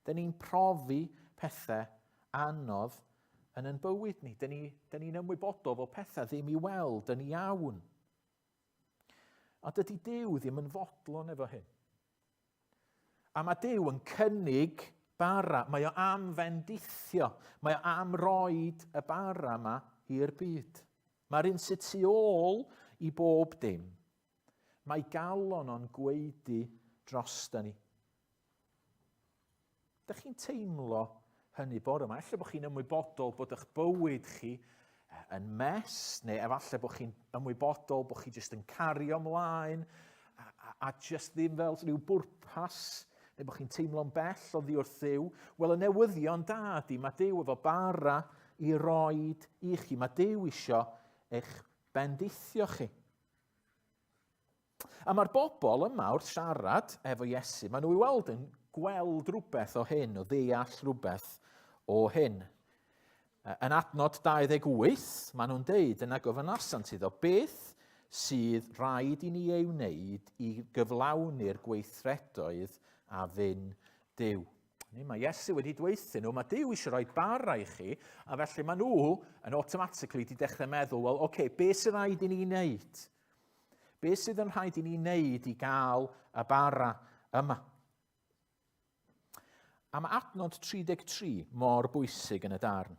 Da ni'n profi pethau anodd yn bywyd ni. Da ni'n ymwybodol o pethau ddim i weld yn iawn. A dydy Duw ddim yn fodlon efo hyn. A mae Duw yn cynnig bara. Mae o am fendithio. Mae o am roed y bara yma i'r byd. Mae'r un sydd tu ôl i bob dim. Mae galon o'n gweidi drosto ni. Ydych chi'n teimlo hynny bore yma? Efallai bod chi'n ymwybodol bod eich bywyd chi yn mes, neu efallai bod chi'n ymwybodol bod chi jyst yn cario ymlaen a jyst ddim fel rhyw bwrpas, neu bod chi'n teimlo'n bell o ddi wrth Dduw. Wel, y newyddion da ydy, mae Duw efo bara i roed i chi. Mae Duw isio eich bendithio chi. A mae'r bobl yma wrth siarad efo Iesu, maen nhw i weld yn gweld rhywbeth o hyn, o ddeall rhywbeth o hyn. Yn adnod 28, maen nhw'n deud yna gofynasant iddo, beth sydd rhaid i ni ei wneud i gyflawni'r gweithredoedd a fyn Duw. Mae Iesu wedi dweuthu nhw, mae Duw eisiau rhoi bara i chi, a felly mae nhw yn automatically wedi dechrau meddwl, wel, oce, beth sydd rhaid i ni wneud? Beth sydd yn rhaid i ni wneud i gael y bara yma? A mae adnod 33 mor bwysig yn y darn.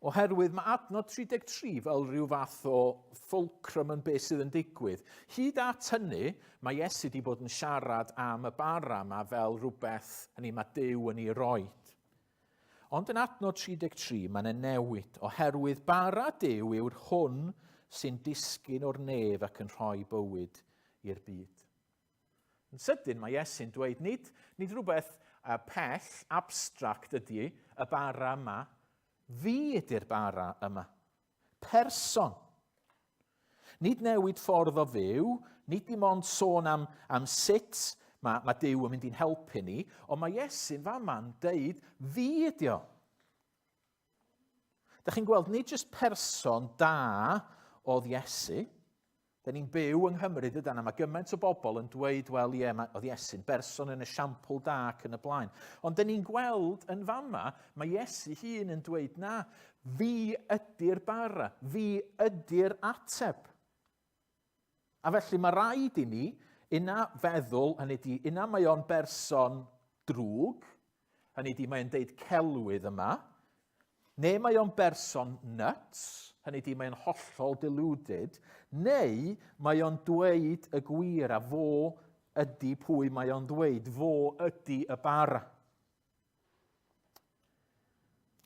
Oherwydd mae adnod 33 fel rhyw fath o ffulcrum yn beth sydd yn digwydd. Hyd at hynny, mae Iesu wedi bod yn siarad am y bara yma fel rhywbeth mae Duw yn ei roed. Ond yn adnod 33 mae'n newid, oherwydd bara Duw yw'r hwn sy'n disgyn o'r nef ac yn rhoi bywyd i'r byd. Yn sydyn mae Iesu'n dweud nid rhywbeth pell, abstract ydy y bara yma, fi ydy'r bara yma. Person. Nid newid ffordd o fyw, nid dim ond sôn am sut mae Duw yn mynd i'n helpu ni, ond mae Iesu'n fama'n deud, fi ydi o. Da chi'n gweld nid jyst person da oedd Iesu, da ni'n byw yng Nghymru dydan, a mae gymaint o bobl yn dweud, wel ie, oedd Iesu'n berson yn esiampl da ac yn y blaen. Ond da ni'n gweld yn fama, mae Iesu hun yn dweud, na, fi ydy'r bara, fi ydy'r ateb. A felly mae rhaid i ni, yna feddwl, hynny di, yna mae o'n berson drwg, hynny di mae'n deud celwydd yma, neu mae o'n berson nuts, hynny di mae'n hollol deluded, neu mae o'n dweud y gwir a fo ydy pwy mae o'n dweud, fo ydy y bara.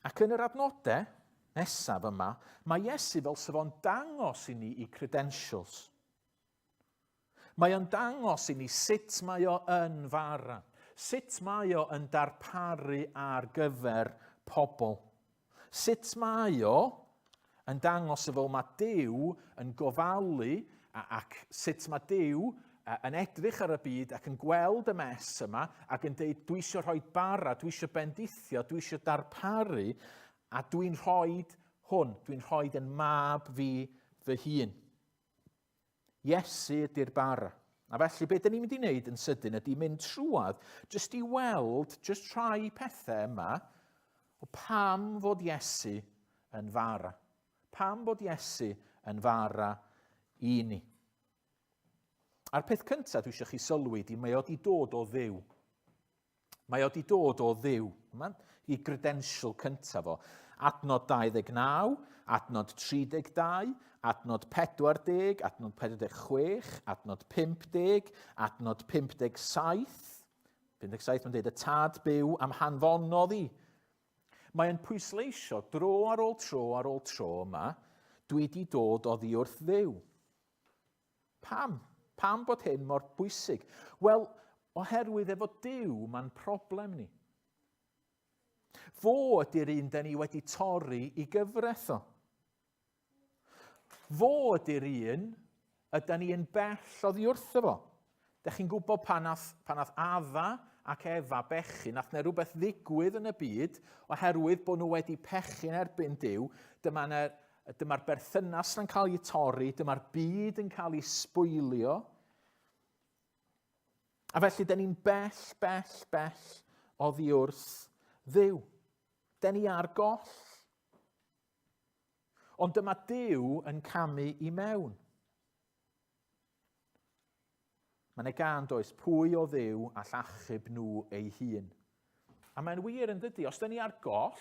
Ac yn yr adnodau nesaf yma, mae Iesu fel sef o'n dangos i ni I credentials. Mae o'n dangos i ni sut mae o yn fara, sut mae o yn darparu ar gyfer pobl. Sut mae o yn dangos y fel mae Duw yn gofalu ac sut mae Duw yn edrych ar y byd ac yn gweld y mes yma ac yn deud, dwi eisiau rhoi bara, dwi eisiau bendithio, dwi eisiau darparu a dwi'n rhoi hwn, dwi'n rhoi yn mab fi fy hun. Iesu ydy'r bara. A felly beth da ni'n mynd I wneud yn sydyn ydy mynd trwad jyst I weld, jyst rhai pethau yma o pam fod Iesu yn fara. Pam bod Iesu yn fara I ni. A'r peth cyntaf dwi eisiau chi sylwi di, mae o di dod o Dduw. Mae o di dod o Dduw. I credential cyntaf o. Adnod 29, adnod 32, adnod 40, adnod 46, adnod 50, adnod 57. 57 mae'n dweud y tad byw am hanfonodd I. Mae'n pwysleisio dro ar ôl tro yma, dwi di dod oddi wrth Dduw. Pam? Pam bod hyn mor bwysig? Wel, oherwydd efo Duw, mae'n problem ni. Fo ydy'r un da ni wedi torri I gyfraith o. Fo ydy'r un yda ni yn bell oddi wrtho fo. Da chi'n gwybod pan nath Adda ac Efa bechu, nath ne rhywbeth ddigwydd yn y byd, oherwydd bod nhw wedi pechu'n erbyn Duw, dyma'r berthynas yn cael ei torri, dyma'r byd yn cael ei sbwylio. A felly, da ni'n bell oddi wrth Dduw. Da ni ar goll. Ond dyma Duw yn camu I mewn. Mae'n gan does pwy o Dduw a llachub nhw ei hun. A mae'n wir yn dydy, os da ni ar goll,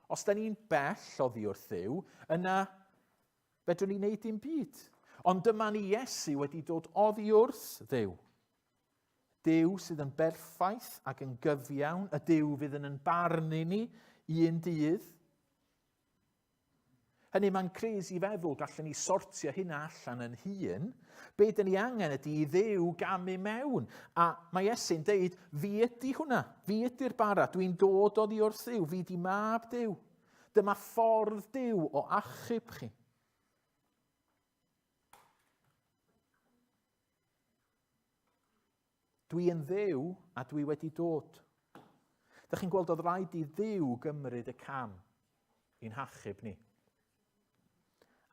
os da ni'n bell oddi wrth Dduw, yna fedrwn ni wneud dim byd. Ond dyma ni Iesu wedi dod oddi wrth Dduw. Duw sydd yn berffaith ac yn gyfiawn, y Duw fydd yn barnu ni un dydd. Hynny mae'n crazy feddwl gallwn ni sortio hynna allan yn hun. Be dyn ni angen ydy I Dduw gamu mewn. A mae Iesu'n deud, fi ydy hwnna, fi ydy'r bara, dwi'n dod oddi wrth Dduw, fi di mab Duw. Dyma ffordd Duw o achub chi. Dwi yn Dduw a dwi wedi dod. Da chi'n gweld oedd rhaid I Dduw gymryd y cam i'n hachub ni.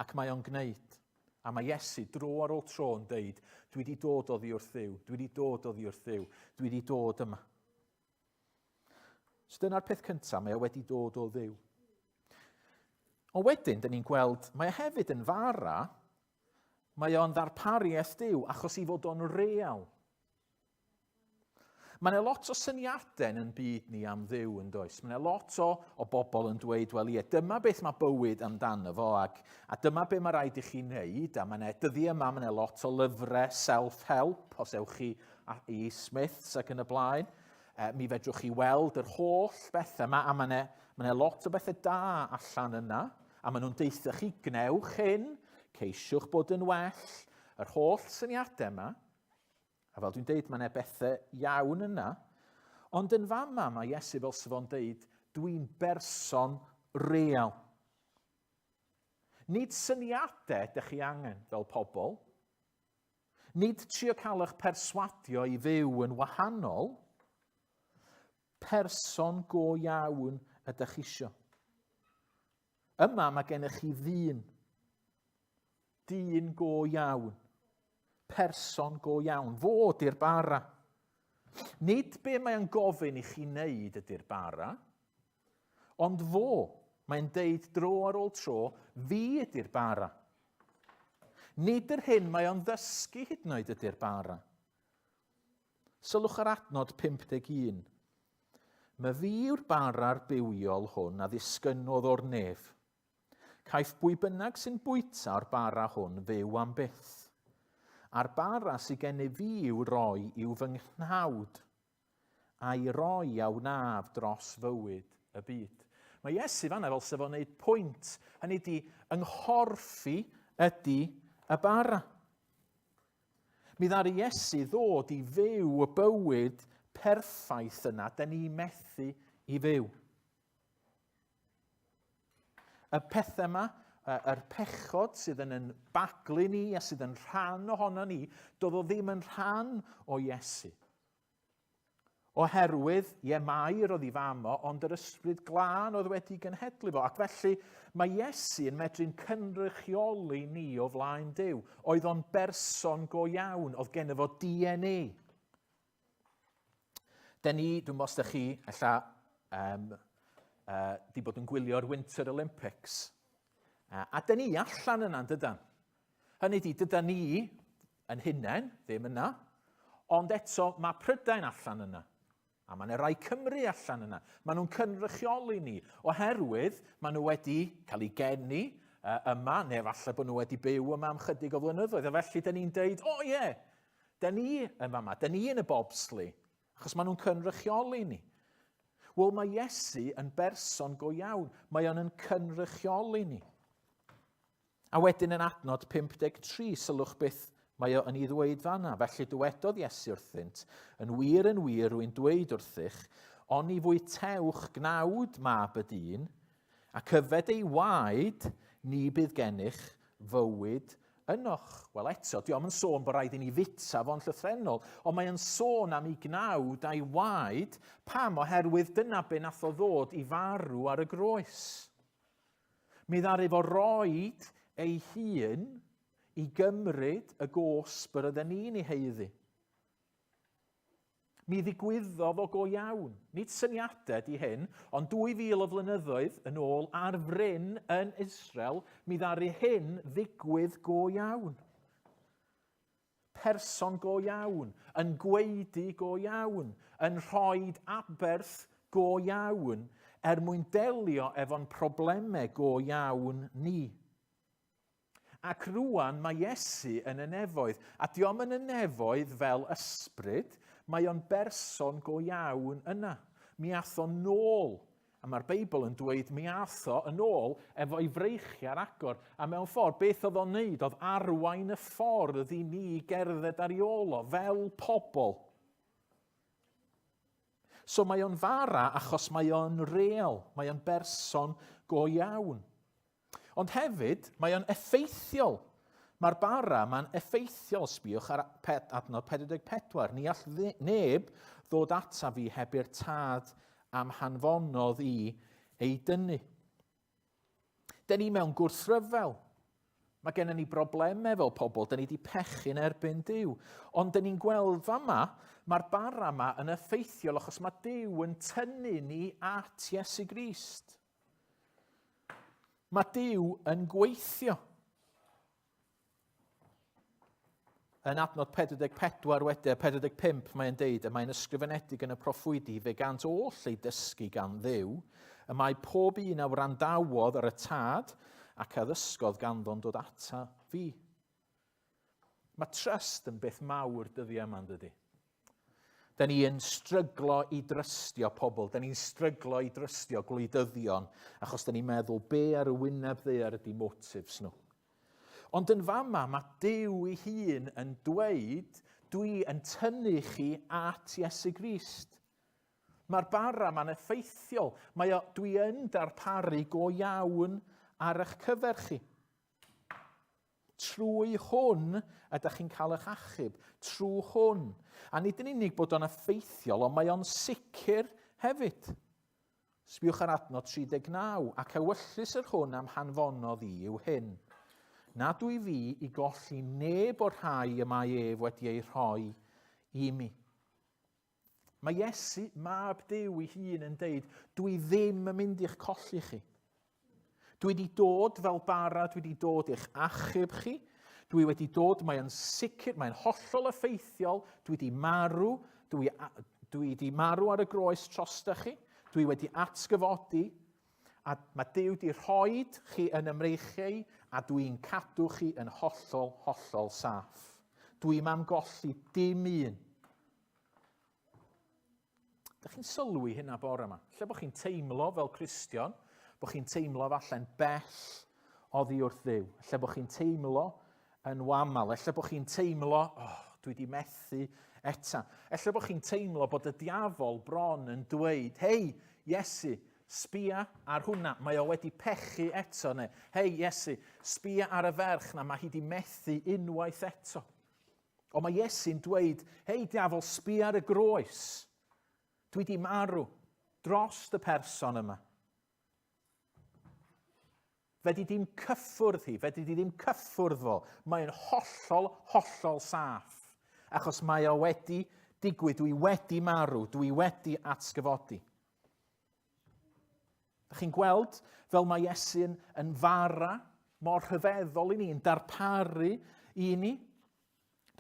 Ac mae o'n gwneud. A mae Iesu dro ar ôl tro yn deud, dwi wedi dod oddi wrth Dduw, dwi wedi dod oddi wrth Dduw, dwi wedi dod yma. So dyna'r peth cyntaf, mae o wedi dod o Dduw. O wedyn, dyn ni'n gweld, mae o hefyd yn fara, mae o'n ddarpariaeth Duw achos I fod o'n real. Mae yna lot o syniadau yn byd ni am Dduw yn does. Mae yna lot o bobl yn dweud, wel ie, dyma beth mae bywyd amdano fo, a dyma beth mae rhaid I chi wneud, a mae yna dyddi yma, mae yna lot o lyfrau self-help, os ewch chi I Smiths ac yn y blaen, mi fedrwch chi weld yr holl bethau yma, a mae yna lot o bethau da allan yna, a maen nhw'n deitha chi, gnewch hyn, ceisiwch bod yn well, yr holl syniadau yma, a fel dwi'n deud, mae yna bethau iawn yna, ond yn fama mae Iesu fel sy'n fo'n deud, dwi'n berson real. Nid syniadau ydych chi angen fel pobl, nid trio cael eich perswadio i fyw yn wahanol, person go iawn ydych chi isio. Yma mae gennych chi dyn go iawn, person go iawn, fo di'r bara. Nid be mae'n gofyn i chi wneud ydy'r bara, ond fo, mae'n deud dro ar ôl tro, fi ydy'r bara. Nid yr hyn mae o'n ddysgu hyd yn oed ydy'r bara. Sylwch ar adnod 51. Mae fi yw'r bara'r bywiol hwn a ddisgynodd o'r nef. Caiff bwy bynnag sy'n bwyta o'r bara hwn fyw am byth. A'r bara sy'n gen i fi i'w roi i'w fy nghnawd, a'i roi a wnaf dros fywyd y byd. Mae Iesu fanna fel sef o'n neud pwynt, hynny ydi yng ydy y bara. Mi ddaru Iesu ddod i fyw y bywyd perffaith yna, da ni methu i fyw. Y pethau yma, yr pechod sydd yn baglu ni a sydd yn rhan ohono ni, doedd o ddim yn rhan o Iesu. Oherwydd, Mair oedd i famo, ond yr ysbryd glân oedd wedi genhedlu fo. Ac felly, mae Iesu yn medru'n cynrychioli ni o flaen Duw. Oedd o'n berson go iawn, oedd gen efo DNA. Dwi'n meddwl chi, di bod yn gwylio'r Winter Olympics. A da ni allan yna, dydan. Hynny di, dyda ni yn hunain, ddim yna, ond eto mae Prydain allan yna. A mae yna rai Cymru allan yna. Maen nhw'n cynrychioli ni, oherwydd maen nhw wedi cael eu geni yma, neu falle bod nhw wedi byw yma am chydig o flynyddoedd. A felly, da ni'n deud, da ni yma, da ni yn y bobsli, achos maen nhw'n cynrychioli ni. Wel, mae Iesu yn berson go iawn. Mae o'n cynrychioli ni. A wedyn yn adnod 53, sylwch beth mae o yn ei ddweud fanna. Felly dywedodd Iesu wrthynt, yn wir rwy'n dweud wrthych, ond i fwy tewch gnawd mab y dyn, ac yfed ei waed, ni bydd gennych fywyd ynoch. Wel eto, diolch yn sôn bod rhaid i ni fita fo'n llythrenol, ond mae'n sôn am ei gnawd a'i waed, pam oherwydd dyna be nath o ddod i farw ar y groes. Mi ddaru fo roed ei hun i gymryd y gosb yr ydyn ni'n ei heiddi. Mi ddigwyddodd o go iawn. Nid syniadau di hyn, ond 2000 o flynyddoedd yn ôl ar fryn yn Israel, mi ddaru hyn ddigwydd go iawn. Person go iawn, yn gweidi go iawn, yn rhoi aberth go iawn, mwyn delio efo'n problemau go iawn ni. Ac rwan mae Iesu yn y nefoedd, a diom yn y nefoedd fel ysbryd, mae o'n berson go iawn yna. Mi ath o nôl, a mae'r Beibl yn dweud mi ath o yn ôl efo'i freichiau'r agor. A mewn ffordd, beth oedd o'n neud? Oedd arwain y ffordd i ni gerdded ar ei ôl o, fel pobl. So mae o'n fara achos mae o'n real, mae o'n berson go iawn. Ond hefyd, mae o'n effeithiol. Mae'r bara ma'n effeithiol, sbiwch ar adnod 44. Ni all neb ddod ata fi heb i'r tad am hanfonodd i ei dynnu. Da ni mewn gwrthryfel. Mae gennym ni broblemau fel pobl, da ni wedi pechu'n erbyn Duw. Ond da ni'n gweld fama, mae'r bara yma yn effeithiol achos mae Duw yn tynnu ni at Iesu Grist. Mae Duw yn gweithio. Yn adnod 44 wedyn, 45, mae'n deud, y mae'n ysgrifenedig yn y proffwydi fe gant oll ei dysgu gan Dduw, y mae pob un a wrandawodd ar y tad ac addysgodd ganddo'n dod ata fi. Mae trust yn beth mawr dyddiau yma, dydy. Da ni yn stryglo i drystio pobl, da ni'n stryglo i drystio gwleidyddion, achos da ni'n meddwl be ar y wyneb ddaear ydy motifs nhw. Ond yn fama, mae Duw ei hun yn dweud, dwi yn tynnu chi at Iesu Grist. Mae'r bara ma'n effeithiol. Dwi yn darparu go iawn ar eich cyfer chi. Trwy hwn ydych chi'n cael eich achub. Trwy hwn. A nid yn unig bod o'n effeithiol, ond mae o'n sicr hefyd. Sbiwch ar adnod 39, ac ewyllus yr hwn am hanfonodd i yw hyn. Nad wy fi i golli neb o'r rhai y mae ef wedi ei rhoi i mi. Mae Iesu, mab Duw ei hun yn deud, dwi ddim yn mynd i'ch colli chi. Dwi wedi dod fel bara, dwi wedi dod i'ch achub chi. Dwi wedi dod, mae'n sicr, mae'n hollol effeithiol. Dwi wedi marw, dwi wedi marw ar y groes trosta chi. Dwi wedi atgyfodi. A mae Duw wedi rhoi chi yn ymreichiau a dwi'n cadw chi yn hollol, hollol saff. Dwi'n am golli dim un. Dych chi'n sylwi hynna bore yma? Lle bod chi'n teimlo fel Cristion, bod chi'n teimlo falle'n bell oddi wrth Dduw. Lle bod chi'n teimlo yn wamal. Lle bod chi'n teimlo, dwi wedi methu eta. Lle bod chi'n teimlo bod y diafol bron yn dweud, hei, Iesu, sbia ar hwnna, mae o wedi pechu eto neu. Hei, Iesu, sbia ar y ferch na, mae hi wedi methu unwaith eto. Ond mae Iesu'n dweud, hei, diafol, sbia ar y groes. Dwi wedi marw dros y person yma. Fe di dim cyffwrdd hi, fe di dim cyffwrdd fo. Mae'n hollol, hollol saff. Achos mae o wedi digwydd, dwi wedi marw, dwi wedi atgyfodi. Dych chi'n gweld fel mae Iesu yn fara mor rhyfeddol i ni, yn darparu i ni.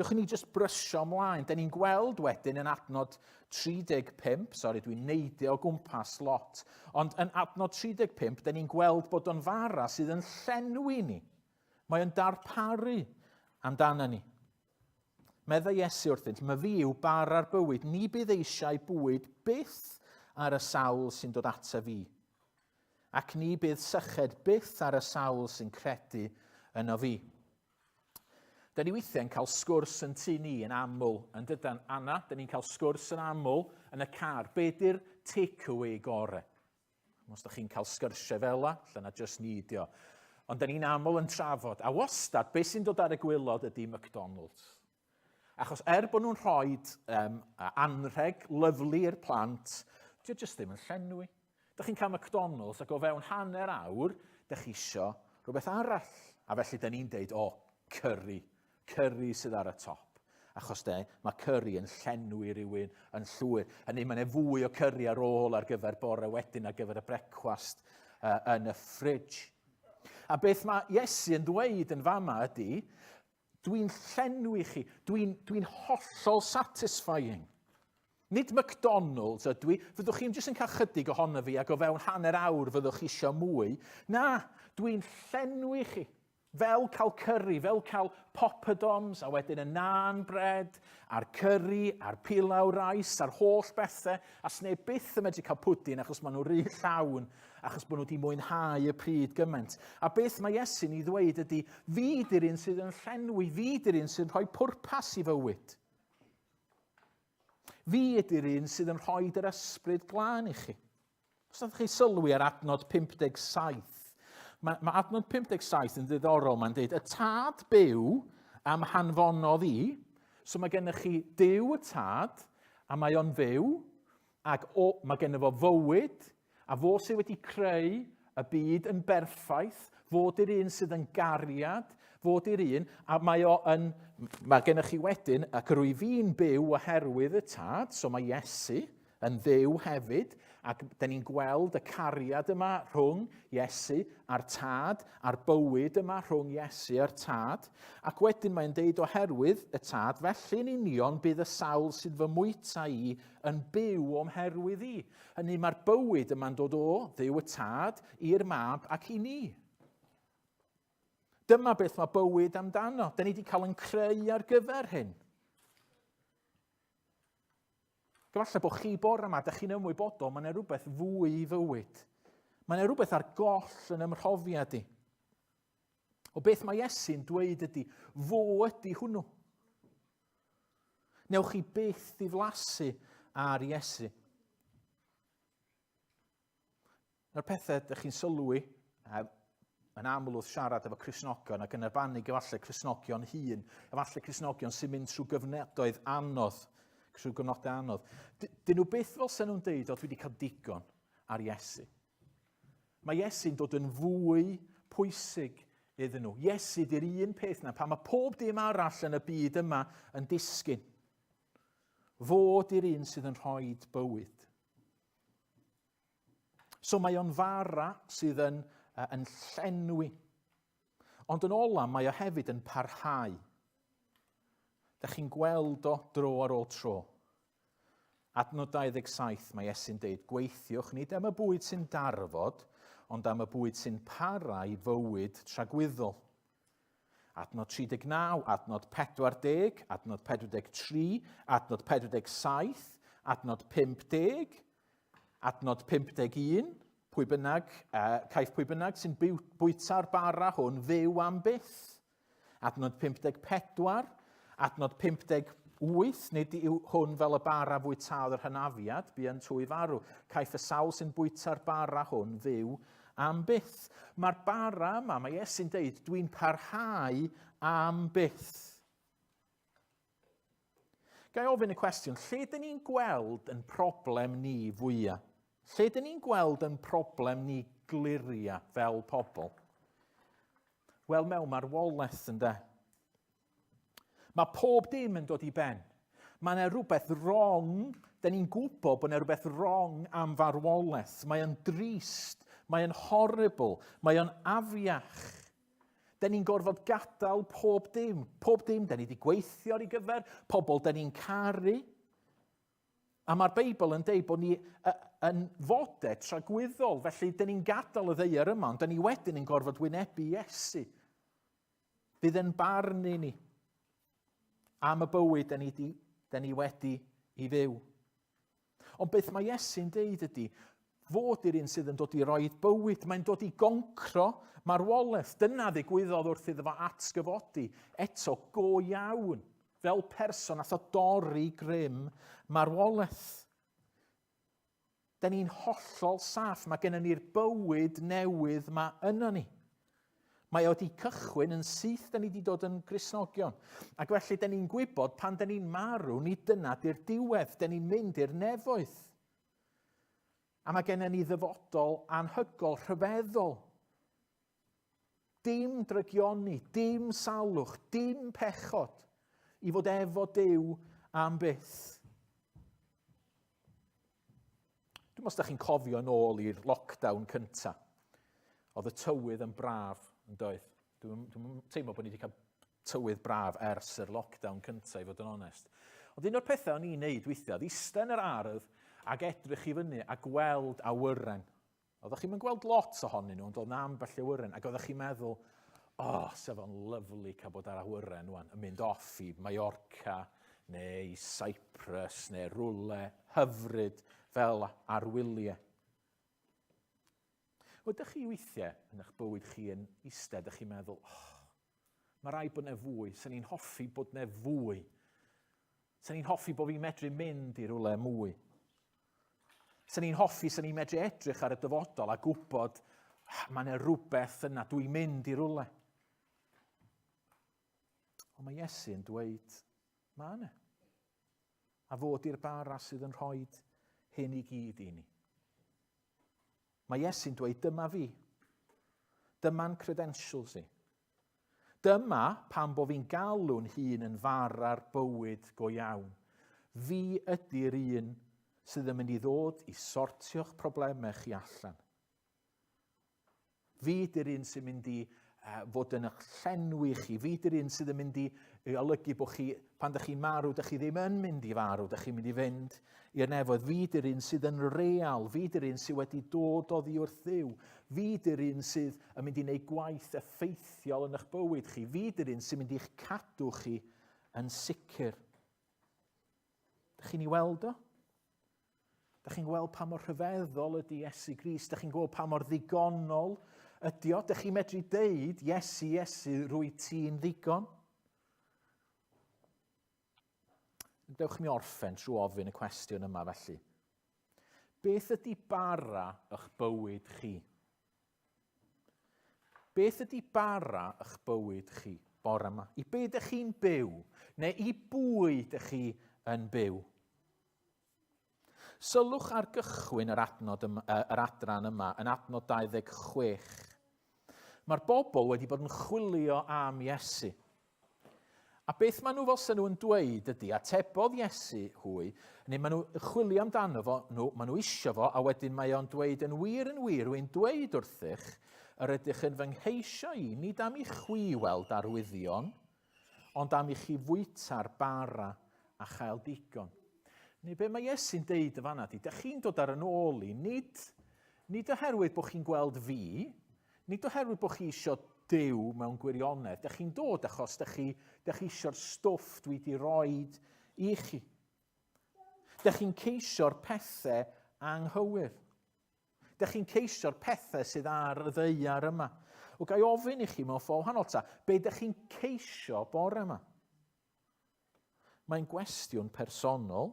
Dych ni jyst brysio ymlaen. Da ni'n gweld wedyn yn adnod 35, dwi'n neidio o gwmpas lot, ond yn adnod 35, da ni'n gweld bod o'n fara sydd yn llenwi ni. Mae o'n darparu amdano ni. Medda Iesu wrthynt, mae fi yw bara'r bywyd, ni bydd eisiau bwyd byth ar y sawl sy'n dod ata fi. Ac ni bydd syched byth ar y sawl sy'n credu yno fi. Da ni weithiau'n cael sgwrs yn tu ni yn aml, yn dydan Anna, da ni'n cael sgwrs yn aml yn y car. Be di'r take-away gorau? Os da chi'n cael sgyrsiau fel la, lle na just ni dio. Ond da ni'n aml yn trafod. A wastad, beth sy'n dod ar y gwylod ydy McDonald's. Achos bod nhw'n rhoi anrheg lyflu i'r plant, dio just ddim yn llenwi. Da chi'n cael McDonald's ac o fewn hanner awr, da chi isio rhywbeth arall. A felly da ni'n deud, curry sydd ar y top. Achos mae curry yn llenwi rhywun yn llwyr. Hynny, mae'n fwy o curry ar ôl ar gyfer bore wedyn ar gyfer y brecwast yn y ffridge. A beth mae Iesu yn dweud yn fama ydy, dwi'n llenwi chi, dwi'n hollol satisfying. Nid McDonald's ydw i, fyddwch chi'n jyst yn cael chydig ohono fi ac o fewn hanner awr fyddwch chi eisiau mwy. Na, dwi'n llenwi chi. Fel cael curry, fel cael poppadoms, a wedyn y naan bread, a'r curry, a'r pilaw rais, a'r holl bethau, a sneb byth yn medru cael pwdin achos maen nhw rhy llawn, achos maen nhw wedi mwynhau y pryd gymaint. A beth mae Iesu'n ei ddweud ydy, fi di'r un sydd yn llenwi, fi di'r un sydd yn rhoi pwrpas i fywyd. Fi ydy'r un sydd yn rhoi yr ysbryd glân i chi. Os ydych chi sylwi ar adnod 57, Mae adnod 57 yn ddiddorol, mae'n dweud, y tad byw am hanfonodd i, so mae gennych chi Duw y tad, a mae o'n fyw, ac mae gennych fo fywyd, a fo sydd wedi creu y byd yn berffaith, fod yr un sydd yn gariad, fod yr un, a mae gennych chi wedyn, ac rwy fi'n byw oherwydd y tad, so mae Iesu yn dduw hefyd, ac da ni'n gweld y cariad yma rhwng Iesu a'r tad, a'r bywyd yma rhwng Iesu a'r tad, ac wedyn mae'n deud oherwydd y tad, felly'n union bydd y sawl sydd fy mwyta i yn byw o'm herwydd i. Hynny mae'r bywyd yma'n dod o dduw y tad i'r mab ac i ni. Dyma beth mae bywyd amdano. Da ni wedi cael yn creu ar gyfer hyn. Gyfalle bod chi bore yma, da chi'n ymwybodol, mae yna rhywbeth fwy i fywyd. Mae yna rhywbeth ar goll yn ymhrofiad i. O beth mae Iesu'n dweud ydy, fo ydy hwnnw. Newch chi byth ddiflasu ar Iesu. Na'r pethau ydych chi'n sylwi yn aml wrth siarad efo Cristnogion ac yn arbennig efallai Cristnogion hŷn, efallai Cristnogion sy'n mynd trwy gyfnodoedd anodd, trwy gyfnodau anodd. Dyn nhw byth fel sy'n nhw'n deud oedd wedi cael digon ar Iesu. Mae Iesu'n dod yn fwy pwysig iddyn nhw. Iesu di'r un peth na, pan mae pob dim arall yn y byd yma yn disgyn. Fo di'r un sydd yn rhoi bywyd. So mae o'n fara sydd yn llenwi. Ond yn ola mae o hefyd yn parhau. Da chi'n gweld o dro ar ôl tro. Adnod 27 mae Iesu'n deud, gweithiwch nid am y bwyd sy'n darfod, ond am y bwyd sy'n para i fywyd tragwyddol. Adnod 39, adnod 40, adnod 43, adnod 47, adnod 50, adnod 51, caiff pwy bynnag sy'n bwyta'r bara hwn fyw am byth. Adnod 54, adnod 58, nid yw hwn fel y bara fwytaodd yr hynafiad, bu yn twy farw. Caiff y sawl sy'n bwyta'r bara hwn fyw am byth. Mae'r bara yma, mae Iesu'n deud, dwi'n parhau am byth. Gai ofyn y cwestiwn, lle dyn ni'n gweld yn problem ni fwyaf? Lle dyn ni'n gweld yn problem ni gliria fel pobl? Wel, mewn marwolaeth ynde. Mae pob dim yn dod i ben. Mae yna rhywbeth wrong, dyn ni'n gwybod bod yna rhywbeth wrong am farwolaeth. Mae yn drist, mae yn horrible, mae yn afiach. Dyn ni'n gorfod gadael pob dim. Pob dim, dyn ni wedi gweithio ar ei gyfer, pobl dyn ni'n caru. A mae'r Beibl yn deud bod ni yn fodau tragwyddol, felly dyn ni'n gadael y ddaear yma, ond dyn ni wedyn yn gorfod wynebu Iesu. Bydd yn barnu ni am y bywyd dyn ni wedi i fyw. Ond beth mae Iesu'n deud ydy, fod i'r un sydd yn dod i roi bywyd, mae'n dod i goncro marwolaeth. Dyna ddigwyddodd wrth iddo fo atgyfodi, eto go iawn. Fel person nath o dorri grym marwolaeth. Da ni'n hollol saff, mae gennym ni'r bywyd newydd mae yna ni. Mae o wedi cychwyn yn syth da ni wedi dod yn Gristnogion. Ac felly da ni'n gwybod pan da ni'n marw, ni dyna di'r diwedd, da ni'n mynd i'r nefoedd. A mae gennym ni ddyfodol anhygol, rhyfeddol. Dim drygioni, dim salwch, dim pechod. I fod efo Duw am byth. Dwi'n meddwl ydych chi'n cofio nôl i'r lockdown cynta. Oedd y tywydd yn braf, yn doedd. Dwi'n teimlo bod ni wedi cael tywydd braf ers yr lockdown cynta, i fod yn onest. Ond un o'r pethau o'n i'n neud weithiau, isten yr ardd ac edrych i fyny a gweld awyren. Oeddech chi'n gweld lot ohonyn nhw, ond oedd na ambell awyren, ac oeddech chi'n meddwl, sef o'n lyflu cael bod ar awyren wan, yn mynd off i Mallorca, neu Cyprus, neu rwle hyfryd fel arwyliau. Ydych chi weithiau yn eich bywyd chi yn eistedd, ydych chi'n meddwl, mae rai bod ne fwy, sy'n ni'n hoffi bod ne fwy. Sy'n ni'n hoffi bod fi'n medru mynd i rwle mwy. Sy'n ni'n hoffi, sy'n ni'n medru edrych ar y dyfodol a gwybod, mae yna rhywbeth yna, dwi'n mynd i rwle. Ond mae Iesu'n dweud, mae yna. A fod i'r bara sydd yn rhoi hyn i gyd i ni. Mae Iesu'n dweud, dyma fi. Dyma'n credentials i. Dyma pan bo fi'n galw'n hun yn fara'r bywyd go iawn. Fi ydy'r un sydd yn mynd i ddod i sortio'ch problemau chi allan. Fi ydy'r un sy'n mynd i fod yn eich llenwi chi. Fi ydy'r un sydd yn mynd i olygu bod chi, pan ydych chi'n marw, ydych chi ddim yn mynd i farw, ydych chi'n mynd i fynd i'r nefoedd. Fi ydy'r un sydd yn real. Fi ydy'r un sydd wedi dod oddi wrth Dduw. Fi ydy'r un sydd yn mynd i wneud gwaith effeithiol yn eich bywyd chi. Fi ydy'r un sydd yn mynd i'ch cadw chi yn sicr. Ydych chi'n ei weld o? Ydych chi'n gweld pa mor rhyfeddol ydy Iesu Grist? Ydych chi'n gweld pa mor ddigonol Ydy o, ydych chi'n medru deud, Iesu Iesu, rwyt ti'n ddigon? Dewch mi orffen trwy ofyn y cwestiwn yma felly. Beth ydy bara eich bywyd chi? Beth ydy bara eich bywyd chi bore yma? I be ydych chi'n byw? Neu i bwy ydych chi yn byw? Sylwch ar gychwyn yr adran yma yn adnod 26. Mae'r bobl wedi bod yn chwilio am Iesu. A beth maen nhw fel sy'n nhw'n dweud ydy, atebodd Iesu hwy, neu maen nhw chwilio amdano fo, maen nhw isio fo, a wedyn mae o'n dweud yn wir, wy'n dweud wrthych, yr ydych yn fy ngheisio i, nid am i chwi weld arwyddion, ond am i chi fwyta'r bara a chael digon. Neu be mae Iesu'n deud y fanna di, ydych chi'n dod ar yn ôl i, nid oherwydd bod chi'n gweld fi, nid oherwydd bod chi eisiau Duw mewn gwirionedd. Dych chi'n dod achos dych chi eisiau'r stwff dwi wedi roed i chi. Dych chi'n ceisio'r pethau anghywir. Dych chi'n ceisio'r pethau sydd ar y ddeiar yma. O gai ofyn i chi mewn ffordd wahanol ta, be dych chi'n ceisio bore yma? Mae'n gwestiwn personol,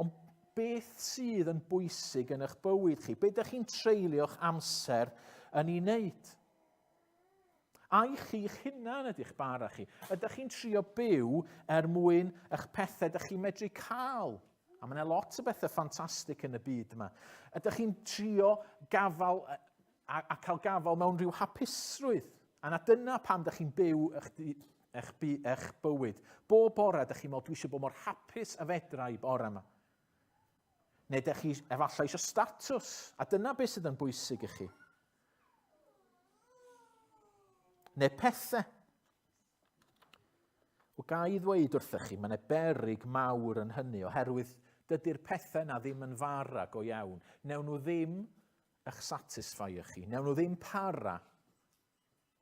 ond beth sydd yn bwysig yn eich bywyd chi? Be dych chi'n treulio'ch amser yn ei wneud? A'i chi'ch hunan ydych bara chi? Ydych chi'n trio byw mwyn eich pethau ydych chi'n medru cael? A mae yna lot o bethau ffantastig yn y byd yma. Ydych chi'n trio gafal a cael gafal mewn rhyw hapusrwydd? A na dyna pam ydych chi'n byw eich bywyd. Bob bore ydych chi'n meddwl, dwi eisiau bod mor hapus a fedra i bore yma. Neu ydych chi efallai eisiau statws. A dyna beth sydd yn bwysig i chi. Neu pethau. O gai ddweud wrthych chi, mae'n berig mawr yn hynny, oherwydd dydy'r pethau na ddim yn farag o iawn. Newn nhw ddim eich satisfio chi, newn nhw ddim para.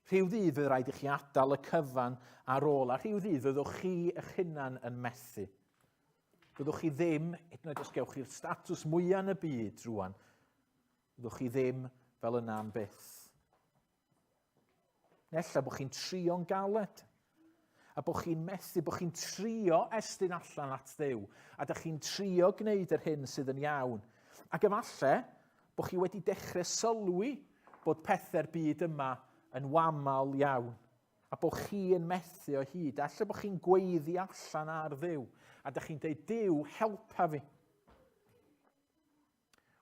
Rhyw ddydd fydd rhaid i chi adael y cyfan ar ôl, a rhyw ddydd fyddwch chi eich hunan yn methu. Fyddwch chi ddim, hyd yn oed os gewch chi'r statws mwyaf yn y byd rwan, fyddwch chi ddim fel yna am byth. Nella bod chi'n trio'n galed, a bod chi'n methu, bod chi'n trio estyn allan at Dduw, a da chi'n trio gwneud yr hyn sydd yn iawn. Ac efalle, bod chi wedi dechrau sylwi bod pethau'r byd yma yn wamal iawn, a bod chi yn methu o hyd. Alla bod chi'n gweiddi allan ar Dduw, a da chi'n deud, Duw, helpa fi.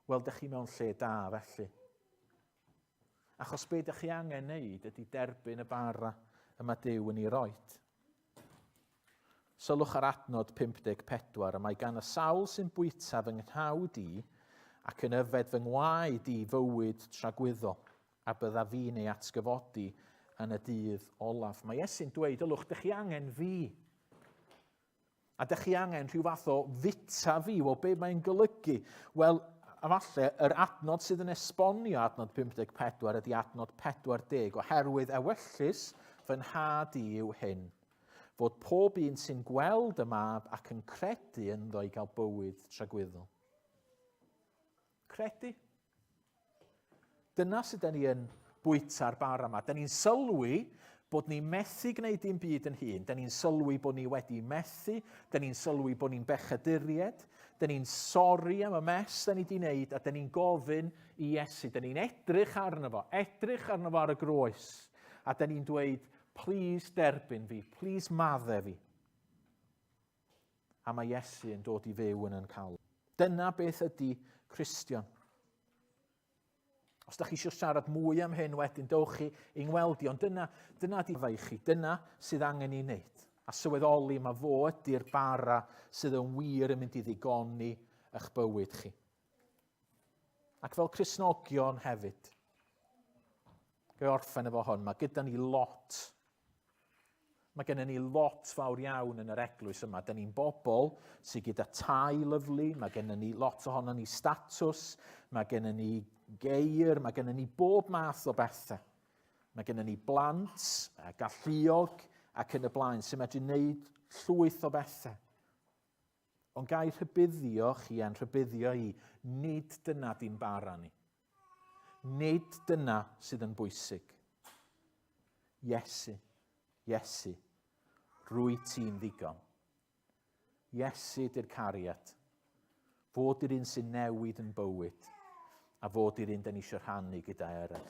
Wel, da chi mewn lle da felly. Achos be ydych chi angen wneud ydy derbyn y bara yma Duw yn ei roed. Sylwch ar adnod 54, a mae gan y sawl sy'n bwyta fy nghnawd i ac yn yfed fy ngwaed i fywyd tragwyddol, a bydda fi neu atgyfodi yn y dydd olaf. Mae Iesu'n dweud, ylwch, dych chi angen fi. A dych chi angen rhyw fath o fita fi, o be mae'n golygu. Wel, a falle, yr adnod sydd yn esbonio adnod 54 ydy adnod 40, oherwydd ewyllus fy nhad i yw hyn, fod pob un sy'n gweld y mab ac yn credu ynddo i gael bywyd tragwyddol. Credu. Dyna sydd ni yn bwyta'r bara yma. Da ni'n sylwi bod ni'n methu gwneud dim byd yn hun. Da ni'n sylwi bod ni wedi methu. Da ni'n sylwi bod ni'n bechaduried. Da ni'n sori am y mes da ni wedi wneud, a da ni'n gofyn i Iesu. Da ni'n edrych arno fo ar y groes. A da ni'n dweud, please derbyn fi, please madde fi. A mae Iesu yn dod i fyw yn cael. Dyna beth ydy Cristion. Os da chi eisiau siarad mwy am hyn wedyn, dowch chi i'n ngweld i, ond dyna di fai chi, dyna sydd angen i wneud. A sylweddoli mae fo ydy'r bara sydd yn wir yn mynd i ddigoni eich bywyd chi. Ac fel Cristnogion hefyd, gai orffen efo hon, mae gyda ni lot. Mae gennym ni lot fawr iawn yn yr eglwys yma. Da ni'n bobl sydd gyda tai lyflu, mae gennym ni lot ohono ni statws, mae gennym ni geir, mae gennym ni bob math o bethau. Mae gennym ni blant, galluog ac yn y blaen sy'n medru wneud llwyth o bethau. Ond gai rhybuddio chi a'n rhybuddio i, nid dyna di'n bara ni. Nid dyna sydd yn bwysig. Iesu, Iesu, rwyt ti'n ddigon. Iesu di'r cariad. Fod i'r un sy'n newid yn bywyd, a fod i'r un dyn ni eisiau rhannu gyda eraill.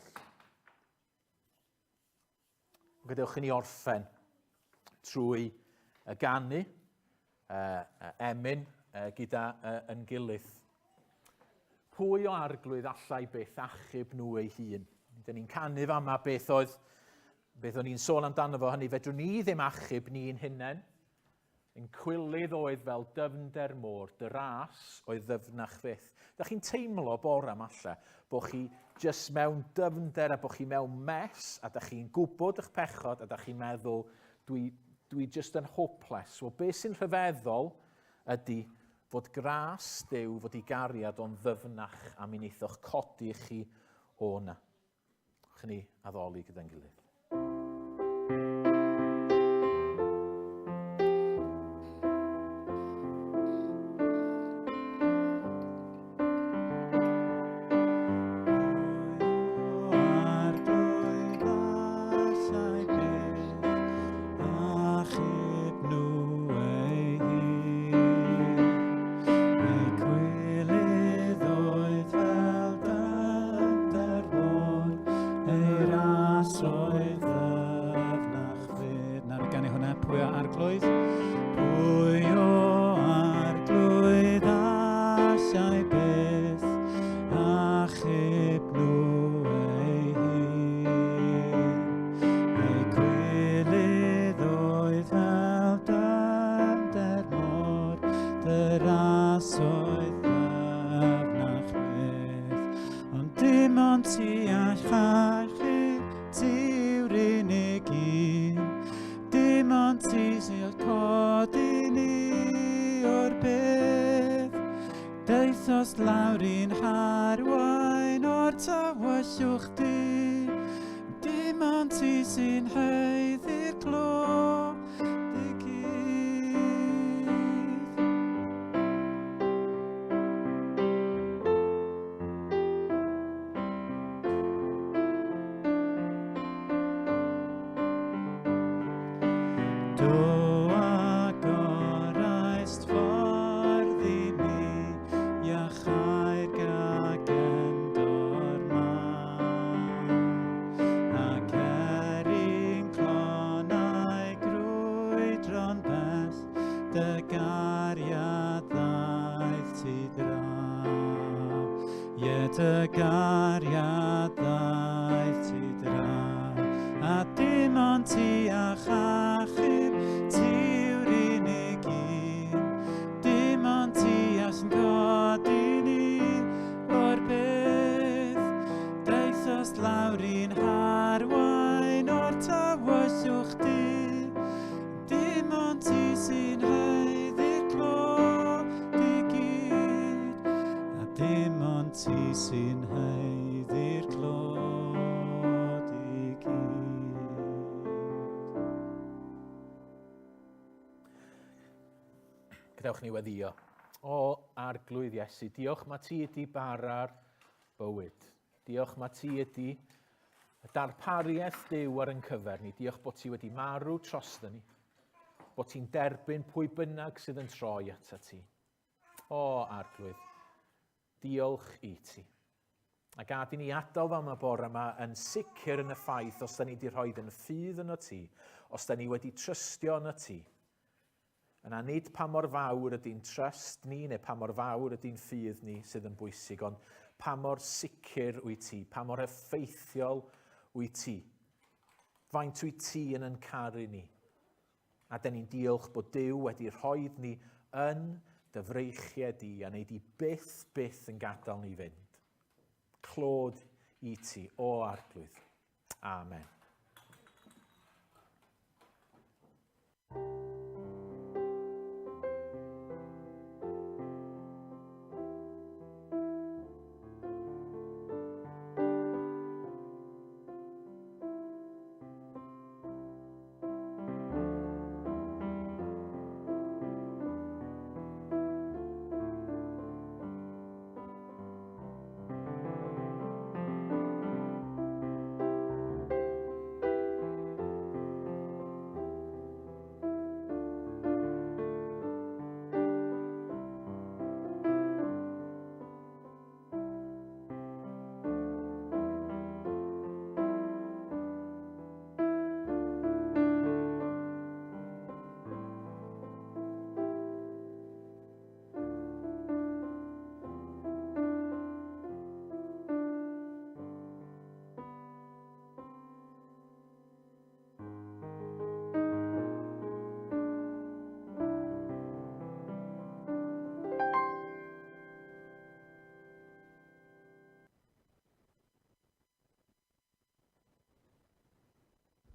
Gadewch i ni orffen trwy ganu, emyn gyda yn gilydd. Pwy o arglwydd allai beth achub nhw ei hun? Dyn ni'n canu fama beth o'n i'n sôn amdano fo hynny, fedrwn ni ddim achub ni'n hunain. Yn cwylydd oedd fel dyfnder môr, dy ras oedd ddyfnach fyth. Da chi'n teimlo bore yma alla, bod chi jyst mewn dyfnder a bod chi mewn mes, a da chi'n gwybod eich pechod, a da chi'n meddwl, dwi jyst yn hopeless. Wel, beth sy'n rhyfeddol ydy fod gras Duw, fod ei gariad o'n ddyfnach a mi wneithoch codi chi o'na. Chyn ni addoli gyda'n gilydd. Lawr i'n harwain o'r tawyswch di, dim ond ti sy'n haeddu'r clo dy gyd. Do agoraist ffordd i mi, iachau'r gagend o'r man, ac erin clonau grwydron bell, dy gariadaeth ti draw. Ie, dy gariadaeth ti draw, a dim ond ti a chachub, ti yw'r unig un, dim ond ti a sy'n codi ni o'r beth. Daethos lawr i'n harwain o'r tawyswch di, dim ond ti sy'n haeddu'r clo dy gyd, a dim ond ti sy'n haeddu'r clo dy gyd. Gadewch ni weddio. O arglwydd Iesu, diolch mae ti ydi bara'r bywyd. Diolch mae ti ydi y darpariaeth Duw ar yn cyfer ni. Diolch bod ti wedi marw trosto ni. Bod ti'n derbyn pwy bynnag sydd yn troi ata ti. O arglwydd, diolch i ti. A gad i ni adael fama bore yma yn sicr yn y ffaith os da ni wedi rhoi yn ffydd yn o ti, os da ni wedi trystio yn o ti. Yna nid pa mor fawr ydy'n trust ni neu pa mor fawr ydy'n ffydd ni sydd yn bwysig, ond pa mor sicr wyt ti, pa mor effeithiol wyt ti. Faint wyt ti yn caru ni. A dyn ni'n diolch bod Duw wedi rhoi ni yn dyfreichiau di a wneud i byth yn gadael ni fynd. Clod i ti o arglwydd. Amen.